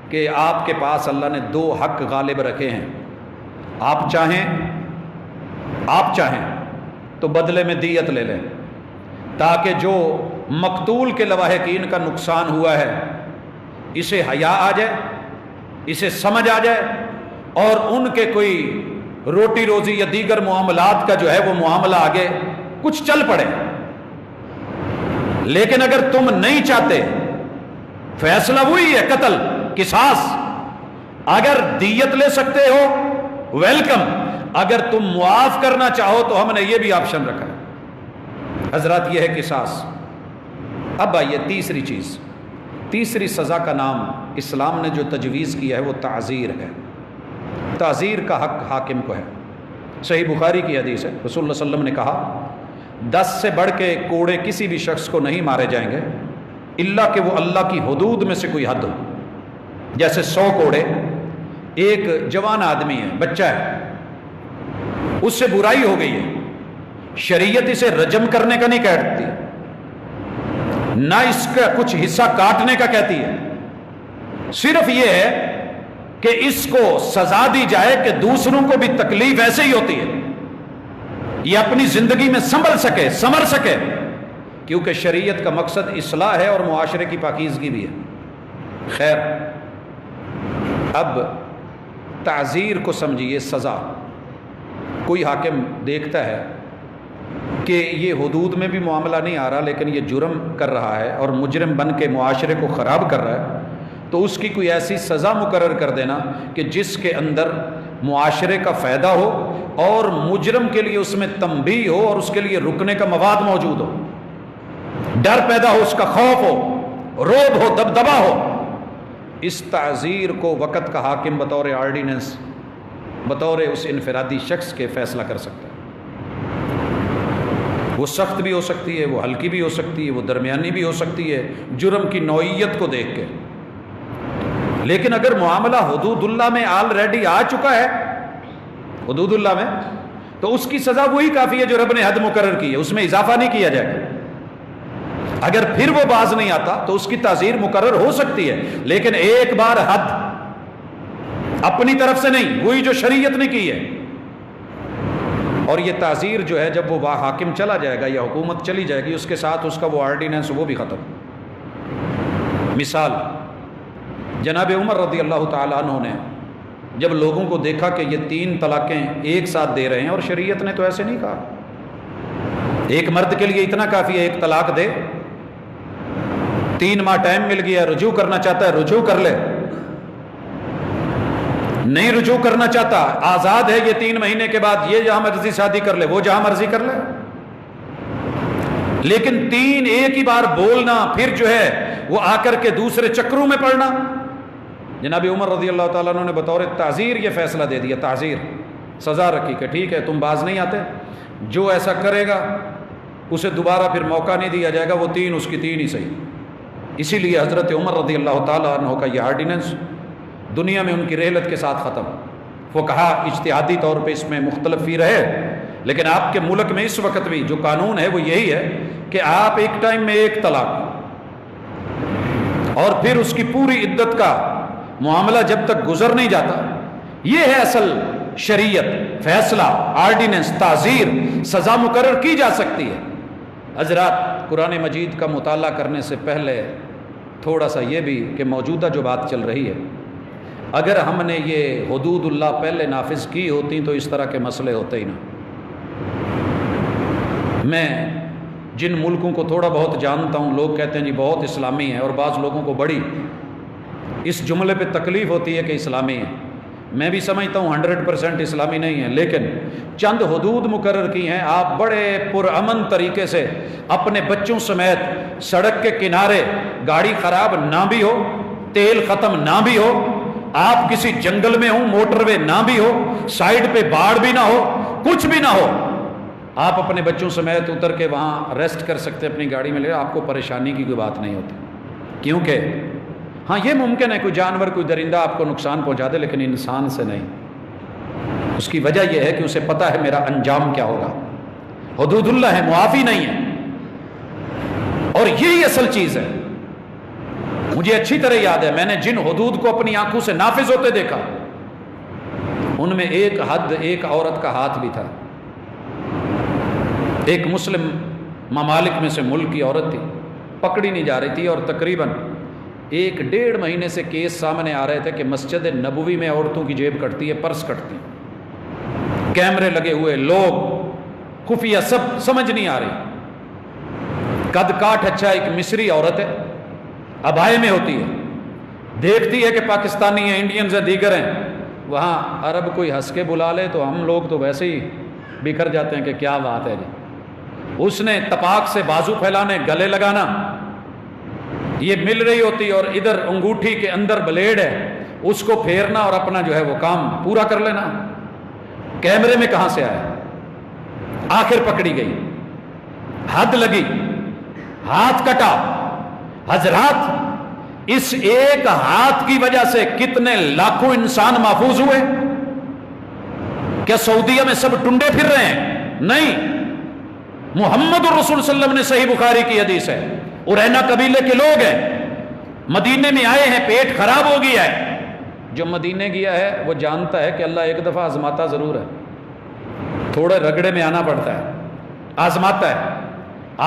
کہ آپ کے پاس اللہ نے 2 حق غالب رکھے ہیں، آپ چاہیں تو بدلے میں دیت لے لیں، تاکہ جو مقتول کے لواحقین کا نقصان ہوا ہے اسے حیا آ جائے، اسے سمجھ آ جائے، اور ان کے کوئی روٹی روزی یا دیگر معاملات کا جو ہے وہ معاملہ آگے کچھ چل پڑے. لیکن اگر تم نہیں چاہتے، فیصلہ وہی ہے قتل، قصاص. اگر دیت لے سکتے ہو ویلکم، اگر تم معاف کرنا چاہو تو ہم نے یہ بھی آپشن رکھا. حضرات یہ ہے قصاص. اب آئیے تیسری چیز، تیسری سزا کا نام اسلام نے جو تجویز کیا ہے وہ تعزیر ہے. تعزیر کا حق حاکم کو ہے. صحیح بخاری کی حدیث ہے، رسول اللہ صلی اللہ علیہ وسلم نے کہا 10 سے بڑھ کے کوڑے کسی بھی شخص کو نہیں مارے جائیں گے الا کہ وہ اللہ کی حدود میں سے کوئی حد ہو. جیسے 100 کوڑے، ایک جوان آدمی ہے، بچہ ہے، اس سے برائی ہو گئی ہے، شریعت اسے رجم کرنے کا نہیں کہتی، نہ اس کا کچھ حصہ کاٹنے کا کہتی ہے. صرف یہ ہے کہ اس کو سزا دی جائے کہ دوسروں کو بھی تکلیف ایسے ہی ہوتی ہے، یہ اپنی زندگی میں سنبھل سکے، کیونکہ شریعت کا مقصد اصلاح ہے اور معاشرے کی پاکیزگی بھی ہے. خیر، اب تعزیر کو سمجھیے سزا. کوئی حاکم دیکھتا ہے کہ یہ حدود میں بھی معاملہ نہیں آ رہا لیکن یہ جرم کر رہا ہے اور مجرم بن کے معاشرے کو خراب کر رہا ہے، تو اس کی کوئی ایسی سزا مقرر کر دینا کہ جس کے اندر معاشرے کا فائدہ ہو اور مجرم کے لیے اس میں تنبیہ ہو اور اس کے لیے رکنے کا مواد موجود ہو، ڈر پیدا ہو، اس کا خوف ہو، روب ہو، دبدبا ہو. اس تعزیر کو وقت کا حاکم بطور آرڈیننس، بطور اس انفرادی شخص کے فیصلہ کر سکتا ہے. وہ سخت بھی ہو سکتی ہے، وہ ہلکی بھی ہو سکتی ہے، وہ درمیانی بھی ہو سکتی ہے، جرم کی نوعیت کو دیکھ کے۔ لیکن اگر معاملہ حدود اللہ میں آلریڈی آ چکا ہے، حدود اللہ میں، تو اس کی سزا وہی کافی ہے جو رب نے حد مقرر کی ہے، اس میں اضافہ نہیں کیا جائے گا۔ اگر پھر وہ باز نہیں آتا تو اس کی تعزیر مقرر ہو سکتی ہے، لیکن ایک بار حد اپنی طرف سے نہیں، وہی جو شریعت نے کی ہے۔ اور یہ تعزیر جو ہے جب وہ حاکم چلا جائے گا یا حکومت چلی جائے گی، اس کے ساتھ اس کا وہ آرڈیننس وہ بھی ختم۔ مثال، جناب عمر رضی اللہ تعالیٰ عنہ نے جب لوگوں کو دیکھا کہ یہ 3 طلاقیں ایک ساتھ دے رہے ہیں، اور شریعت نے تو ایسے نہیں کہا، ایک مرد کے لیے اتنا کافی ہے، ایک طلاق دے، 3 ماہ ٹائم مل گیا، رجوع کرنا چاہتا ہے رجوع کر لے، نہیں رجوع کرنا چاہتا آزاد ہے، یہ 3 مہینے کے بعد یہ جہاں مرضی شادی کر لے، وہ جہاں مرضی کر لے۔ لیکن 3 ایک ہی بار بولنا، پھر جو ہے وہ آ کر کے دوسرے چکروں میں پڑنا، جناب عمر رضی اللہ تعالیٰ عنہ نے بطور تعزیر یہ فیصلہ دے دیا، تعزیر، سزا رکھی کہ ٹھیک ہے تم باز نہیں آتے، جو ایسا کرے گا اسے دوبارہ پھر موقع نہیں دیا جائے گا، وہ 3 اس کی 3 ہی صحیح۔ اسی لیے حضرت عمر رضی اللہ تعالیٰ عنہ کا یہ آرڈیننس دنیا میں ان کی رحلت کے ساتھ ختم۔ فقہا اجتہادی طور پہ اس میں مختلف ہی رہے، لیکن آپ کے ملک میں اس وقت بھی جو قانون ہے وہ یہی ہے کہ آپ ایک ٹائم میں 1 طلاق، اور پھر اس کی پوری عدت کا معاملہ جب تک گزر نہیں جاتا، یہ ہے اصل شریعت، فیصلہ، آرڈیننس، تعزیر، سزا مقرر کی جا سکتی ہے۔ حضرات، قرآن مجید کا مطالعہ کرنے سے پہلے تھوڑا سا یہ بھی کہ موجودہ جو بات چل رہی ہے، اگر ہم نے یہ حدود اللہ پہلے نافذ کی ہوتی تو اس طرح کے مسئلے ہوتے ہی نہ۔ میں جن ملکوں کو تھوڑا بہت جانتا ہوں، لوگ کہتے ہیں جی بہت اسلامی ہے، اور بعض لوگوں کو بڑی اس جملے پہ تکلیف ہوتی ہے کہ اسلامی ہے۔ میں بھی سمجھتا ہوں 100% اسلامی نہیں ہے، لیکن چند حدود مقرر کی ہیں، آپ بڑے پرامن طریقے سے اپنے بچوں سمیت سڑک کے کنارے، گاڑی خراب نہ بھی ہو، تیل ختم نہ بھی ہو، آپ کسی جنگل میں ہوں، موٹر وے نہ بھی ہو، سائیڈ پہ باڑ بھی نہ ہو، کچھ بھی نہ ہو، آپ اپنے بچوں سمیت اتر کے وہاں ریسٹ کر سکتے، اپنی گاڑی میں لے، آپ کو پریشانی کی کوئی بات نہیں ہوتی۔ کیونکہ ہاں یہ ممکن ہے کوئی جانور، کوئی درندہ آپ کو نقصان پہنچا دے، لیکن انسان سے نہیں۔ اس کی وجہ یہ ہے کہ اسے پتہ ہے میرا انجام کیا ہوگا، حدود اللہ ہے، معافی نہیں ہے، اور یہی اصل چیز ہے۔ مجھے اچھی طرح یاد ہے، میں نے جن حدود کو اپنی آنکھوں سے نافذ ہوتے دیکھا، ان میں ایک حد ایک عورت کا ہاتھ بھی تھا۔ ایک مسلم ممالک میں سے ملک کی عورت تھی، پکڑی نہیں جا رہی تھی، اور تقریباً 1-1.5 مہینے سے کیس سامنے آ رہے تھے کہ مسجد نبوی میں عورتوں کی جیب کٹتی ہے، پرس کٹتی ہے، کیمرے لگے ہوئے، لوگ خفیہ، سب سمجھ نہیں آ رہی۔ قد کاٹ اچھا، ایک مصری عورت ہے، ابائے میں ہوتی ہے، دیکھتی ہے کہ پاکستانی ہیں، انڈینز ہیں، دیگر ہیں، وہاں عرب کوئی ہنس کے بلا لے تو ہم لوگ تو ویسے ہی بکھر جاتے ہیں کہ کیا بات ہے جی۔ اس نے تپاک سے بازو پھیلانے، گلے لگانا، یہ مل رہی ہوتی، اور ادھر انگوٹھی کے اندر بلیڈ ہے، اس کو پھیرنا اور اپنا جو ہے وہ کام پورا کر لینا۔ کیمرے میں کہاں سے آیا؟ آخر پکڑی گئی، حد لگی، ہاتھ کٹا۔ حضرات، اس ایک ہاتھ کی وجہ سے کتنے لاکھوں انسان محفوظ ہوئے؟ کیا سعودیہ میں سب ٹنڈے پھر رہے ہیں؟ نہیں، محمد الرسول صلی اللہ علیہ وسلم نے، صحیح بخاری کی حدیث ہے، ارینا قبیلے کے لوگ ہیں، مدینے میں آئے ہیں، پیٹ خراب ہو گیا ہے۔ جو مدینے گیا ہے وہ جانتا ہے کہ اللہ ایک دفعہ آزماتا ضرور ہے، تھوڑے رگڑے میں آنا پڑتا ہے، آزماتا ہے۔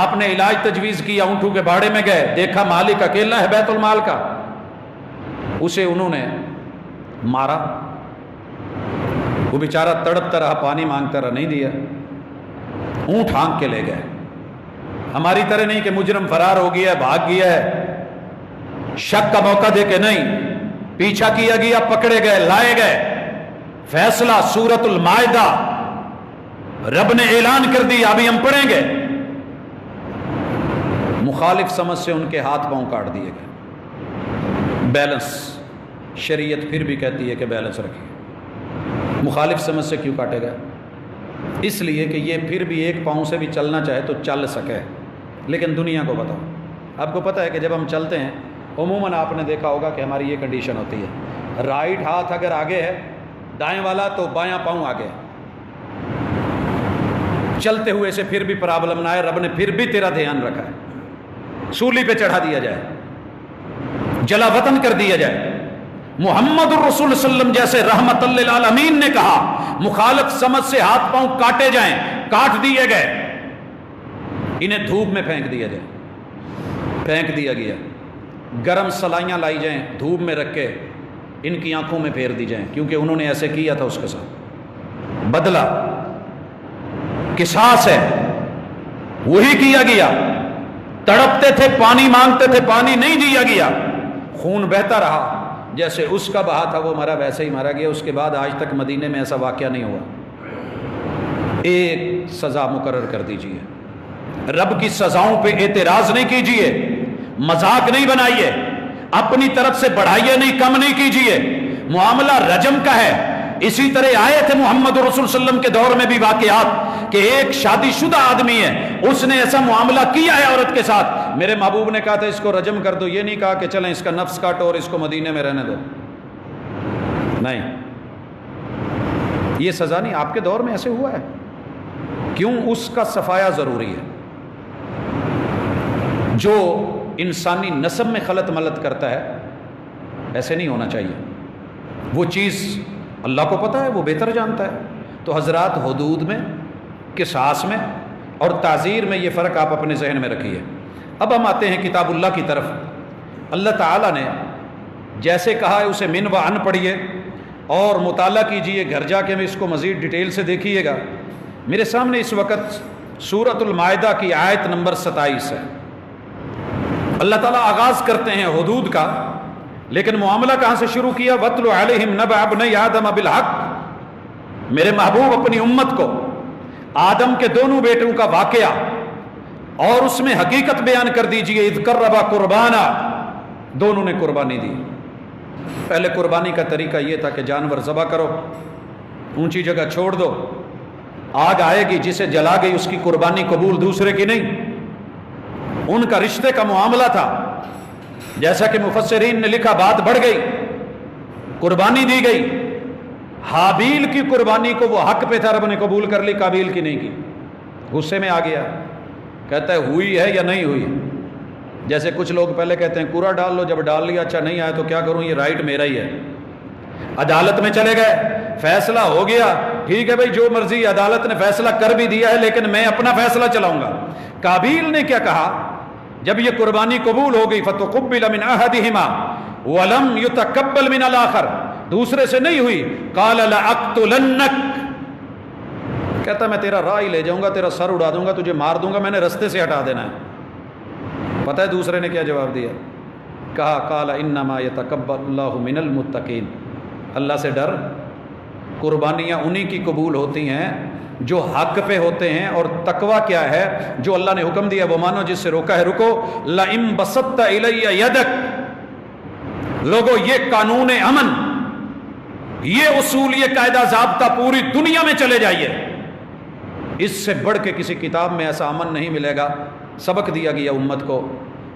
آپ نے علاج تجویز کیا، اونٹوں کے باڑے میں گئے، دیکھا مالک اکیلا ہے بیت المال کا، اسے انہوں نے مارا، وہ بیچارہ تڑپتا رہا، پانی مانگتا رہا، نہیں دیا، اونٹ ہانک کے لے گئے۔ ہماری طرح نہیں کہ مجرم فرار ہو گیا ہے، بھاگ گیا ہے، شک کا موقع دے کے نہیں، پیچھا کیا گیا، پکڑے گئے، لائے گئے۔ فیصلہ سورۃ المائدہ، رب نے اعلان کر دیا، ابھی ہم پڑھیں گے۔ مخالف سمجھ سے ان کے ہاتھ پاؤں کاٹ دیے گئے۔ بیلنس، شریعت پھر بھی کہتی ہے کہ بیلنس رکھیے۔ مخالف سمجھ سے کیوں کاٹے گئے؟ اس لیے کہ یہ پھر بھی ایک پاؤں سے بھی چلنا چاہے تو چل سکے. لیکن دنیا کو بتاؤ، آپ کو پتہ ہے کہ جب ہم چلتے ہیں عموماً آپ نے دیکھا ہوگا کہ ہماری یہ کنڈیشن ہوتی ہے، رائٹ ہاتھ اگر آگے ہے دائیں والا تو بایاں پاؤں آگے. چلتے ہوئے سے پھر بھی پرابلم نہ آئے، رب نے پھر بھی تیرا دھیان رکھا ہے. سولی پہ چڑھا دیا جائے، جلا وطن کر دیا جائے. محمد الرسول صلی اللہ علیہ وسلم جیسے رحمت للعالمین نے کہا مخالف سمجھ سے ہاتھ پاؤں کاٹے جائیں، کاٹ دیے گئے، انہیں دھوپ میں پھینک دیا جائے. پھینک دیا گیا. گرم سلائیاں لائی جائیں دھوپ میں رکھ کے ان کی آنکھوں میں پھیر دی جائیں، کیونکہ انہوں نے ایسے کیا تھا اس کے ساتھ. بدلہ قصاص ہے، وہی کیا گیا. تڑپتے تھے، پانی مانگتے تھے، پانی نہیں دیا گیا، خون بہتا رہا. جیسے اس کا بہا تھا وہ مرا ویسے ہی مارا گیا. اس کے بعد آج تک مدینے میں ایسا واقعہ نہیں ہوا. ایک سزا مقرر کر دیجئے. رب کی سزاؤں پہ اعتراض نہیں کیجئے، مذاق نہیں بنائیے، اپنی طرف سے بڑھائیے نہیں، کم نہیں کیجئے. معاملہ رجم کا ہے. اسی طرح آئے تھے محمد رسول صلی اللہ علیہ وسلم کے دور میں بھی واقعات کہ ایک شادی شدہ آدمی ہے، اس نے ایسا معاملہ کیا ہے عورت کے ساتھ. میرے محبوب نے کہا تھا اس کو رجم کر دو. یہ نہیں کہا کہ چلیں اس کا نفس کاٹو اور اس کو مدینے میں رہنے دو. نہیں، یہ سزا نہیں. آپ کے دور میں ایسے ہوا ہے. کیوں؟ اس کا صفایا ضروری ہے. جو انسانی نسب میں خلط ملط کرتا ہے ایسے نہیں ہونا چاہیے. وہ چیز اللہ کو پتہ ہے، وہ بہتر جانتا ہے. تو حضرات حدود میں، قصاص میں اور تعزیر میں یہ فرق آپ اپنے ذہن میں رکھیے. اب ہم آتے ہیں کتاب اللہ کی طرف. اللہ تعالیٰ نے جیسے کہا ہے اسے من و عن پڑھیے اور مطالعہ کیجئے. گھر جا کے میں اس کو مزید ڈیٹیل سے دیکھیے گا. میرے سامنے اس وقت سورۃ المائدہ کی آیت نمبر 27 ہے. اللہ تعالیٰ آغاز کرتے ہیں حدود کا، لیکن معاملہ کہاں سے شروع کیا؟ وَاتْلُ عَلَيْهِمْ نَبَأَ ابْنَيْ آدَمَ بِالْحَقِّ. میرے محبوب اپنی امت کو آدم کے دونوں بیٹوں کا واقعہ اور اس میں حقیقت بیان کر دیجئے. اِذْ قَرَّبَا قُرْبَانًا، دونوں نے قربانی دی. پہلے قربانی کا طریقہ یہ تھا کہ جانور ذبح کرو، اونچی جگہ چھوڑ دو، آگ آئے گی، جسے جلا گئی اس کی قربانی قبول، دوسرے کی نہیں. ان کا رشتے کا معاملہ تھا. جیسا کہ مفسرین نے لکھا بات بڑھ گئی، قربانی دی گئی. حابیل کی قربانی کو وہ حق پہ تھا، رب نے قبول کر لی، قابیل کی نہیں کی. غصے میں آ گیا، کہتا ہے ہوئی ہے یا نہیں ہوئی. جیسے کچھ لوگ پہلے کہتے ہیں کوڑا ڈال لو، جب ڈال لیا اچھا نہیں آیا تو کیا کروں، یہ رائٹ میرا ہی ہے. عدالت میں چلے گئے، فیصلہ ہو گیا، ٹھیک ہے بھائی جو مرضی، عدالت نے فیصلہ کر بھی دیا ہے لیکن میں اپنا فیصلہ چلاؤں گا. قابیل نے کیا کہا جب یہ قربانی قبول ہو گئی؟ فتقبل من احدهما ولم يتقبل من الاخر، دوسرے سے نہیں ہوئی. قال لاقتلنك، کہتا میں تیرا راہ ہی لے جاؤں گا، تیرا سر اڑا دوں گا، تجھے مار دوں گا، میں نے رستے سے ہٹا دینا ہے. پتہ ہے دوسرے نے کیا جواب دیا؟ کہا قال انما يتقبل الله من المتقين، اللہ سے ڈر. قربانیاں انہی کی قبول ہوتی ہیں جو حق پہ ہوتے ہیں. اور تقوی کیا ہے؟ جو اللہ نے حکم دیا وہ مانو، جس سے روکا ہے رکو. لئن بسطت الی یدک، لوگوں یہ قانون امن، یہ اصول، یہ قاعدہ ضابطہ پوری دنیا میں چلے جائیے. اس سے بڑھ کے کسی کتاب میں ایسا امن نہیں ملے گا. سبق دیا گیا امت کو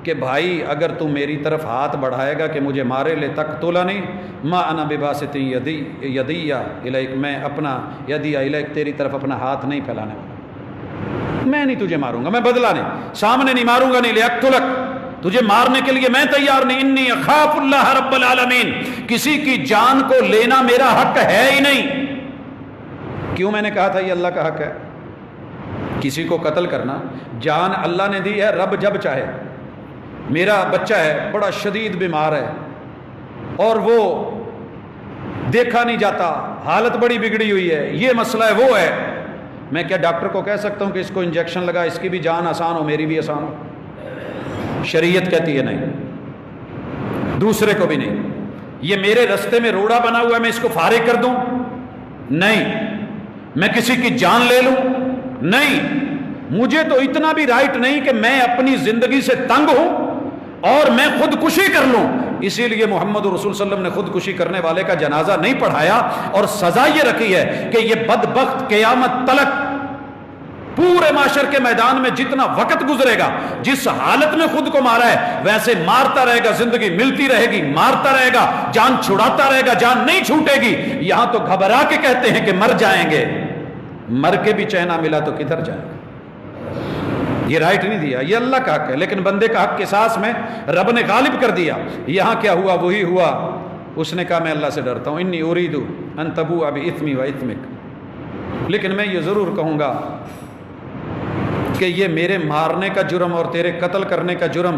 کہ بھائی اگر تو میری طرف ہاتھ بڑھائے گا کہ مجھے مارے، لے تقتلنی ما انا بباسط یدی الیک، میں اپنا یدی الیک، تیری طرف اپنا ہاتھ نہیں پھیلانے والا. میں نہیں تجھے ماروں گا، میں بدلہ نہیں، سامنے نہیں ماروں گا، نہیں لیقتلک، تجھے مارنے کے لیے میں تیار نہیں. انی اخاف اللہ رب العالمین، کسی کی جان کو لینا میرا حق ہے ہی نہیں. کیوں میں نے کہا تھا یہ اللہ کا حق ہے؟ کسی کو قتل کرنا، جان اللہ نے دی ہے، رب جب چاہے. میرا بچہ ہے بڑا شدید بیمار ہے اور وہ دیکھا نہیں جاتا، حالت بڑی بگڑی ہوئی ہے، یہ مسئلہ ہے، وہ ہے، میں کیا ڈاکٹر کو کہہ سکتا ہوں کہ اس کو انجیکشن لگا، اس کی بھی جان آسان ہو، میری بھی آسان ہو؟ شریعت کہتی ہے نہیں، دوسرے کو بھی نہیں. یہ میرے رستے میں روڑا بنا ہوا ہے، میں اس کو فارغ کر دوں؟ نہیں. میں کسی کی جان لے لوں؟ نہیں. مجھے تو اتنا بھی رائٹ نہیں کہ میں اپنی زندگی سے تنگ ہوں اور میں خودکشی کر لوں. اسی لیے محمد رسول صلی اللہ علیہ وسلم نے خودکشی کرنے والے کا جنازہ نہیں پڑھایا اور سزا یہ رکھی ہے کہ یہ بدبخت قیامت تلک پورے معاشر کے میدان میں جتنا وقت گزرے گا، جس حالت میں خود کو مارا ہے ویسے مارتا رہے گا، زندگی ملتی رہے گی، مارتا رہے گا، جان چھڑاتا رہے گا، جان نہیں چھوٹے گی۔ یہاں تو گھبرا کے کہتے ہیں کہ مر جائیں گے، مر کے بھی چین نہ ملا تو کدھر جائیں گے؟ یہ رائٹ نہیں دیا، یہ اللہ کا حق ہے، لیکن بندے کا حق قصاص میں رب نے غالب کر دیا۔ یہاں کیا ہوا؟ وہی ہوا، اس نے کہا میں اللہ سے ڈرتا ہوں، انی اریدو ان تبوء باسمی و اثمک، لیکن میں یہ ضرور کہوں گا کہ یہ میرے مارنے کا جرم اور تیرے قتل کرنے کا جرم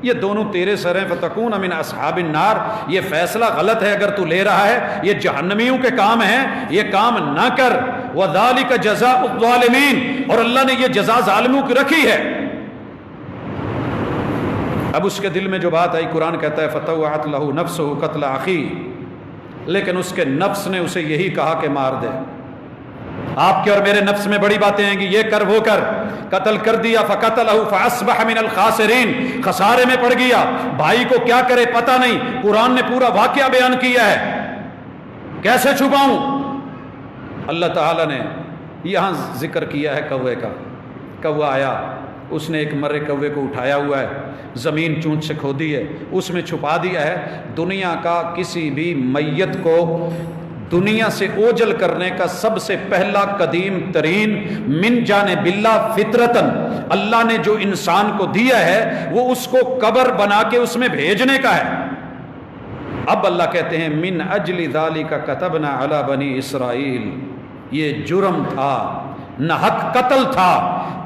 یہ دونوں تیرے سر ہیں، فتکون من اصحاب النار، یہ فیصلہ غلط ہے اگر تو لے رہا ہے، یہ جہنمیوں کے کام ہیں، یہ کام نہ کر۔ وَذَلِكَ جَزَاءُ الظَّالِمِينَ، اور اللہ نے یہ جزا ظالموں کی رکھی ہے۔ اب اس کے دل میں جو بات آئی، قرآن کہتا ہے فَطَوَّعَتْ لَهُ نَفْسُهُ قَتْلَ أَخِيهِ، لیکن اس کے نفس نے اسے یہی کہا کہ مار دے۔ آپ کے اور میرے نفس میں بڑی باتیں ہیں کہ یہ کر وہ کر، قتل کر دیا، فَقَتَلَهُ فَأَصْبَحَ مِنَ الْخَاسِرِينَ، خسارے میں پڑ گیا، بھائی کو کیا کرے پتہ نہیں۔ قرآن نے پورا واقعہ بیان کیا ہے، کیسے چھپاؤں؟ اللہ تعالیٰ نے یہاں ذکر کیا ہے کوے کا، کوا آیا، اس نے ایک مرے کوے کو اٹھایا ہوا ہے، زمین چونچ سے کھودی ہے، اس میں چھپا دیا ہے۔ دنیا کا کسی بھی میت کو دنیا سے اوجل کرنے کا سب سے پہلا قدیم ترین من جانب اللہ فطرتن اللہ نے جو انسان کو دیا ہے وہ اس کو قبر بنا کے اس میں بھیجنے کا ہے۔ اب اللہ کہتے ہیں من اجل ذالک کتبنا علی بنی اسرائیل، یہ جرم تھا، ناحق قتل تھا،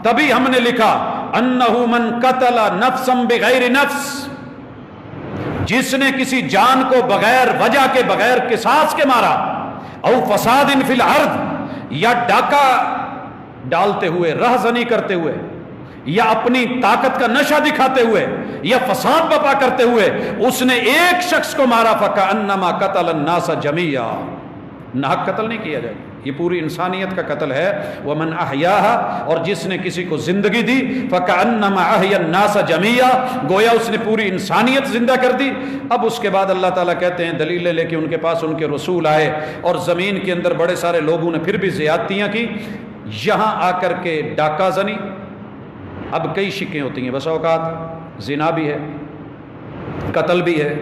تبھی ہم نے لکھا انہ من قتل نفسا بغیر نفس، جس نے کسی جان کو بغیر وجہ کے، بغیر قصاص کے مارا، او فساد فی الارض، یا ڈاکہ ڈالتے ہوئے، رہزنی کرتے ہوئے، یا اپنی طاقت کا نشہ دکھاتے ہوئے، یا فساد بپا کرتے ہوئے اس نے ایک شخص کو مارا، فکأنما قتل الناس جميعا، ناحق قتل نہیں کیا جائے، یہ پوری انسانیت کا قتل ہے۔ ومن احیاها، اور جس نے کسی کو زندگی دی، فکأنما احیا الناس جميعا، گویا اس نے پوری انسانیت زندہ کر دی۔ اب اس کے بعد اللہ تعالیٰ کہتے ہیں دلیلیں لے کے ان کے پاس ان کے رسول آئے، اور زمین کے اندر بڑے سارے لوگوں نے پھر بھی زیادتیاں کی، یہاں آ کر کے ڈاکہ زنی۔ اب کئی شکیں ہوتی ہیں، بس اوقات زنا بھی ہے، قتل بھی ہے،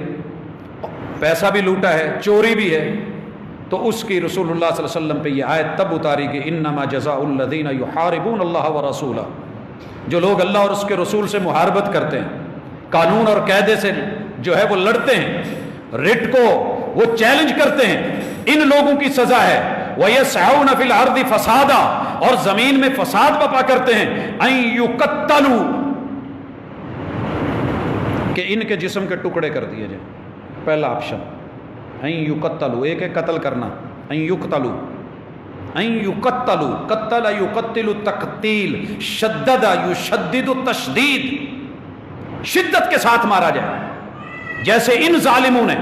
پیسہ بھی لوٹا ہے، چوری بھی ہے، تو اس کی رسول اللہ صلی اللہ علیہ وسلم پہ یہ آیت تب اتاری کہ انما جزاء الذین یحاربون اللہ ورسولہ، جو لوگ اللہ اور اس کے رسول سے محاربت کرتے ہیں، قانون اور قاعدے سے جو ہے وہ لڑتے ہیں، رٹ کو وہ چیلنج کرتے ہیں، ان لوگوں کی سزا ہے وَيَسْعَوْنَ فِي الْأَرْضِ فَسَادًا، اور زمین میں فساد بپا کرتے ہیں، أَن يُقَتَّلُوا، کہ ان کے جسم کے ٹکڑے کر دیے جائیں۔ پہلا آپشن أَن يُقَتَّلُوا، ایک ہے قتل کرنا، أَن يُقْتَلُوا، أَن يُقَتَّلُوا، قتل يقتل تقتیل، شدد يشدد تشدید، شدت کے ساتھ مارا جائے، جیسے ان ظالموں نے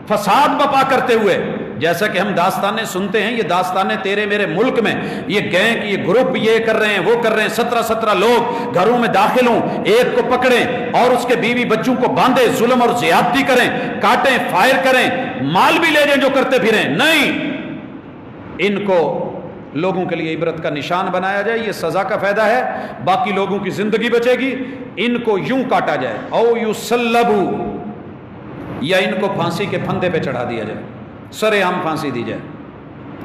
فساد بپا کرتے ہوئے، جیسا کہ ہم داستانیں سنتے ہیں، یہ داستانیں تیرے میرے ملک میں، یہ گینگ، یہ گروپ یہ کر رہے ہیں وہ کر رہے ہیں، 17 لوگ گھروں میں داخل ہوں، ایک کو پکڑیں اور اس کے بیوی بچوں کو باندھے، ظلم اور زیادتی کریں، کاٹیں، فائر کریں، مال بھی لے جائیں جو کرتے پھریں، نہیں، ان کو لوگوں کے لیے عبرت کا نشان بنایا جائے، یہ سزا کا فائدہ ہے، باقی لوگوں کی زندگی بچے گی، ان کو یوں کاٹا جائے، او یصلبوا، یا ان کو پھانسی کے پھندے پہ چڑھا دیا جائے، سر عام پھانسی دی جائے،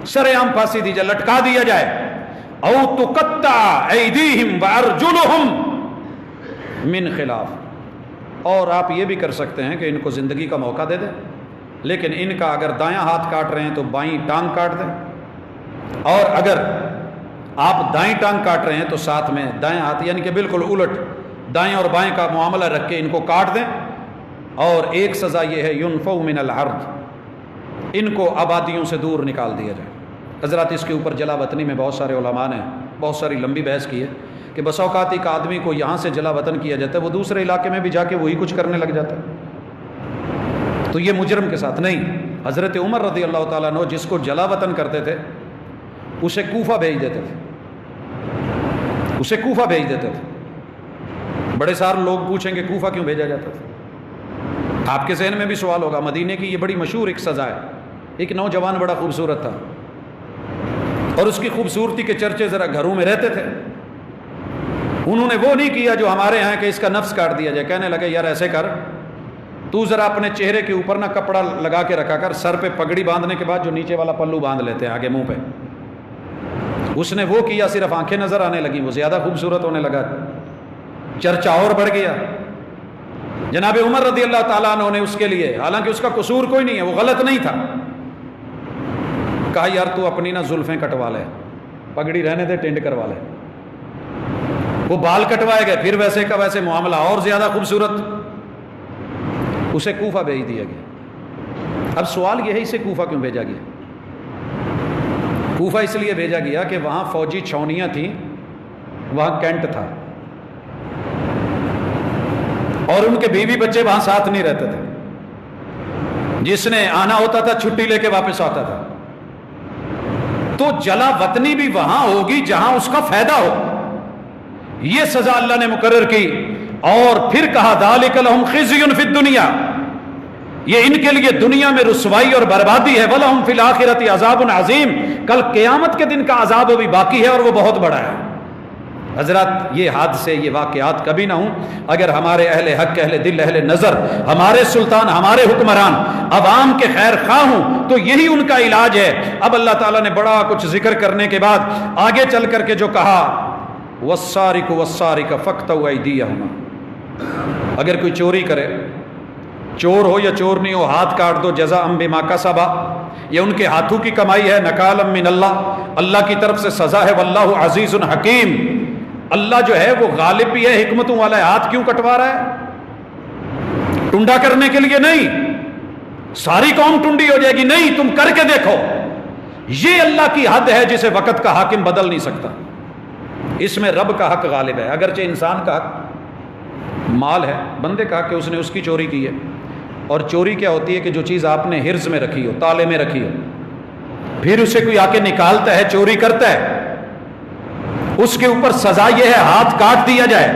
سر عام پھانسی دی جائے، لٹکا دیا جائے، او تقطع ایدیہم وارجلہم من خلاف، اور آپ یہ بھی کر سکتے ہیں کہ ان کو زندگی کا موقع دے دیں، لیکن ان کا اگر دایاں ہاتھ کاٹ رہے ہیں تو بائیں ٹانگ کاٹ دیں، اور اگر آپ دائیں ٹانگ کاٹ رہے ہیں تو ساتھ میں دائیں ہاتھ، یعنی کہ بالکل الٹ دائیں اور بائیں کا معاملہ رکھ کے ان کو کاٹ دیں۔ اور ایک سزا یہ ہے ينفوا من الارض، ان کو آبادیوں سے دور نکال دیا جائے۔ حضرات اس کے اوپر جلا وطنی میں بہت سارے علماء نے بہت ساری لمبی بحث کی ہے کہ بس اوقات ایک آدمی کو یہاں سے جلا وطن کیا جاتا ہے، وہ دوسرے علاقے میں بھی جا کے وہی کچھ کرنے لگ جاتا ہے، تو یہ مجرم کے ساتھ نہیں۔ حضرت عمر رضی اللہ تعالیٰ عنہ جس کو جلا وطن کرتے تھے اسے کوفہ بھیج دیتے تھے، اسے کوفہ بھیج دیتے تھے۔ بڑے سارے لوگ پوچھیں گے کوفہ کیوں بھیجا جاتا تھا؟ آپ کے ذہن میں بھی سوال ہوگا، مدینے کی یہ بڑی مشہور ایک سزا ہے، ایک نوجوان بڑا خوبصورت تھا، اور اس کی خوبصورتی کے چرچے ذرا گھروں میں رہتے تھے. انہوں نے وہ نہیں کیا جو ہمارے یہاں کہ اس کا نفس کاٹ دیا جائے. کہنے لگے یار ایسے کر, تو ذرا اپنے چہرے کے اوپر نا کپڑا لگا کے رکھا کر, سر پہ پگڑی باندھنے کے بعد جو نیچے والا پلو باندھ لیتے ہیں آگے منہ پہ. اس نے وہ کیا, صرف آنکھیں نظر آنے لگیں, وہ زیادہ خوبصورت ہونے لگا, چرچا اور بڑھ گیا. جناب عمر رضی اللہ تعالیٰ عنہ نے اس کے لیے, حالانکہ اس کا قصور کوئی نہیں ہے, وہ غلط نہیں تھا, کہا یار تو اپنی نا زلفیں کٹوا لے, پگڑی رہنے دے, ٹینڈ کروا لے. وہ بال کٹوائے گئے, پھر ویسے کا ویسے معاملہ اور زیادہ خوبصورت. اسے کوفہ بھیج دیا گیا. اب سوال یہ ہے اسے کوفہ کیوں بھیجا گیا؟ کوفہ اس لیے بھیجا گیا کہ وہاں فوجی چھاؤنیاں تھیں, وہاں کینٹ تھا, اور ان کے بیوی بچے وہاں ساتھ نہیں رہتے تھے. جس نے آنا ہوتا تھا چھٹی لے کے واپس آتا تھا. تو جلا وطنی بھی وہاں ہوگی جہاں اس کا فائدہ ہو. یہ سزا اللہ نے مقرر کی, اور پھر کہا ذالک لہم خزی فی الدنیا, یہ ان کے لیے دنیا میں رسوائی اور بربادی ہے. ولہم فی الآخرۃ عذاب عظیم, کل قیامت کے دن کا عذاب بھی باقی ہے اور وہ بہت بڑا ہے. حضرات, یہ حادثے, یہ واقعات کبھی نہ ہوں اگر ہمارے اہل حق, اہل دل, اہل نظر, ہمارے سلطان, ہمارے حکمران عوام کے خیر خواہ ہوں, تو یہی ان کا علاج ہے. اب اللہ تعالیٰ نے بڑا کچھ ذکر کرنے کے بعد آگے چل کر کے جو کہا, والسارق والسارقۃ فاقطعوا ایدیہما, اگر کوئی چوری کرے, چور ہو یا چور نہیں ہو, ہاتھ کاٹ دو, جزاء بما کسبا, یہ ان کے ہاتھوں کی کمائی ہے, نکالا من اللہ, اللہ کی طرف سے سزا ہے. واللہ عزیز حکیم, اللہ جو ہے وہ غالب بھی ہے, حکمتوں والا ہے. ہاتھ کیوں کٹوا رہا ہے؟ ٹنڈا کرنے کے لیے نہیں, ساری قوم ٹنڈی ہو جائے گی نہیں, تم کر کے دیکھو. یہ اللہ کی حد ہے جسے وقت کا حاکم بدل نہیں سکتا. اس میں رب کا حق غالب ہے. اگرچہ انسان کا حق مال ہے, بندے کا حق کہ اس نے اس کی چوری کی ہے. اور چوری کیا ہوتی ہے کہ جو چیز آپ نے حرز میں رکھی ہو, تالے میں رکھی ہو, پھر اسے کوئی آ کے نکالتا ہے, چوری کرتا ہے, اس کے اوپر سزا یہ ہے ہاتھ کاٹ دیا جائے.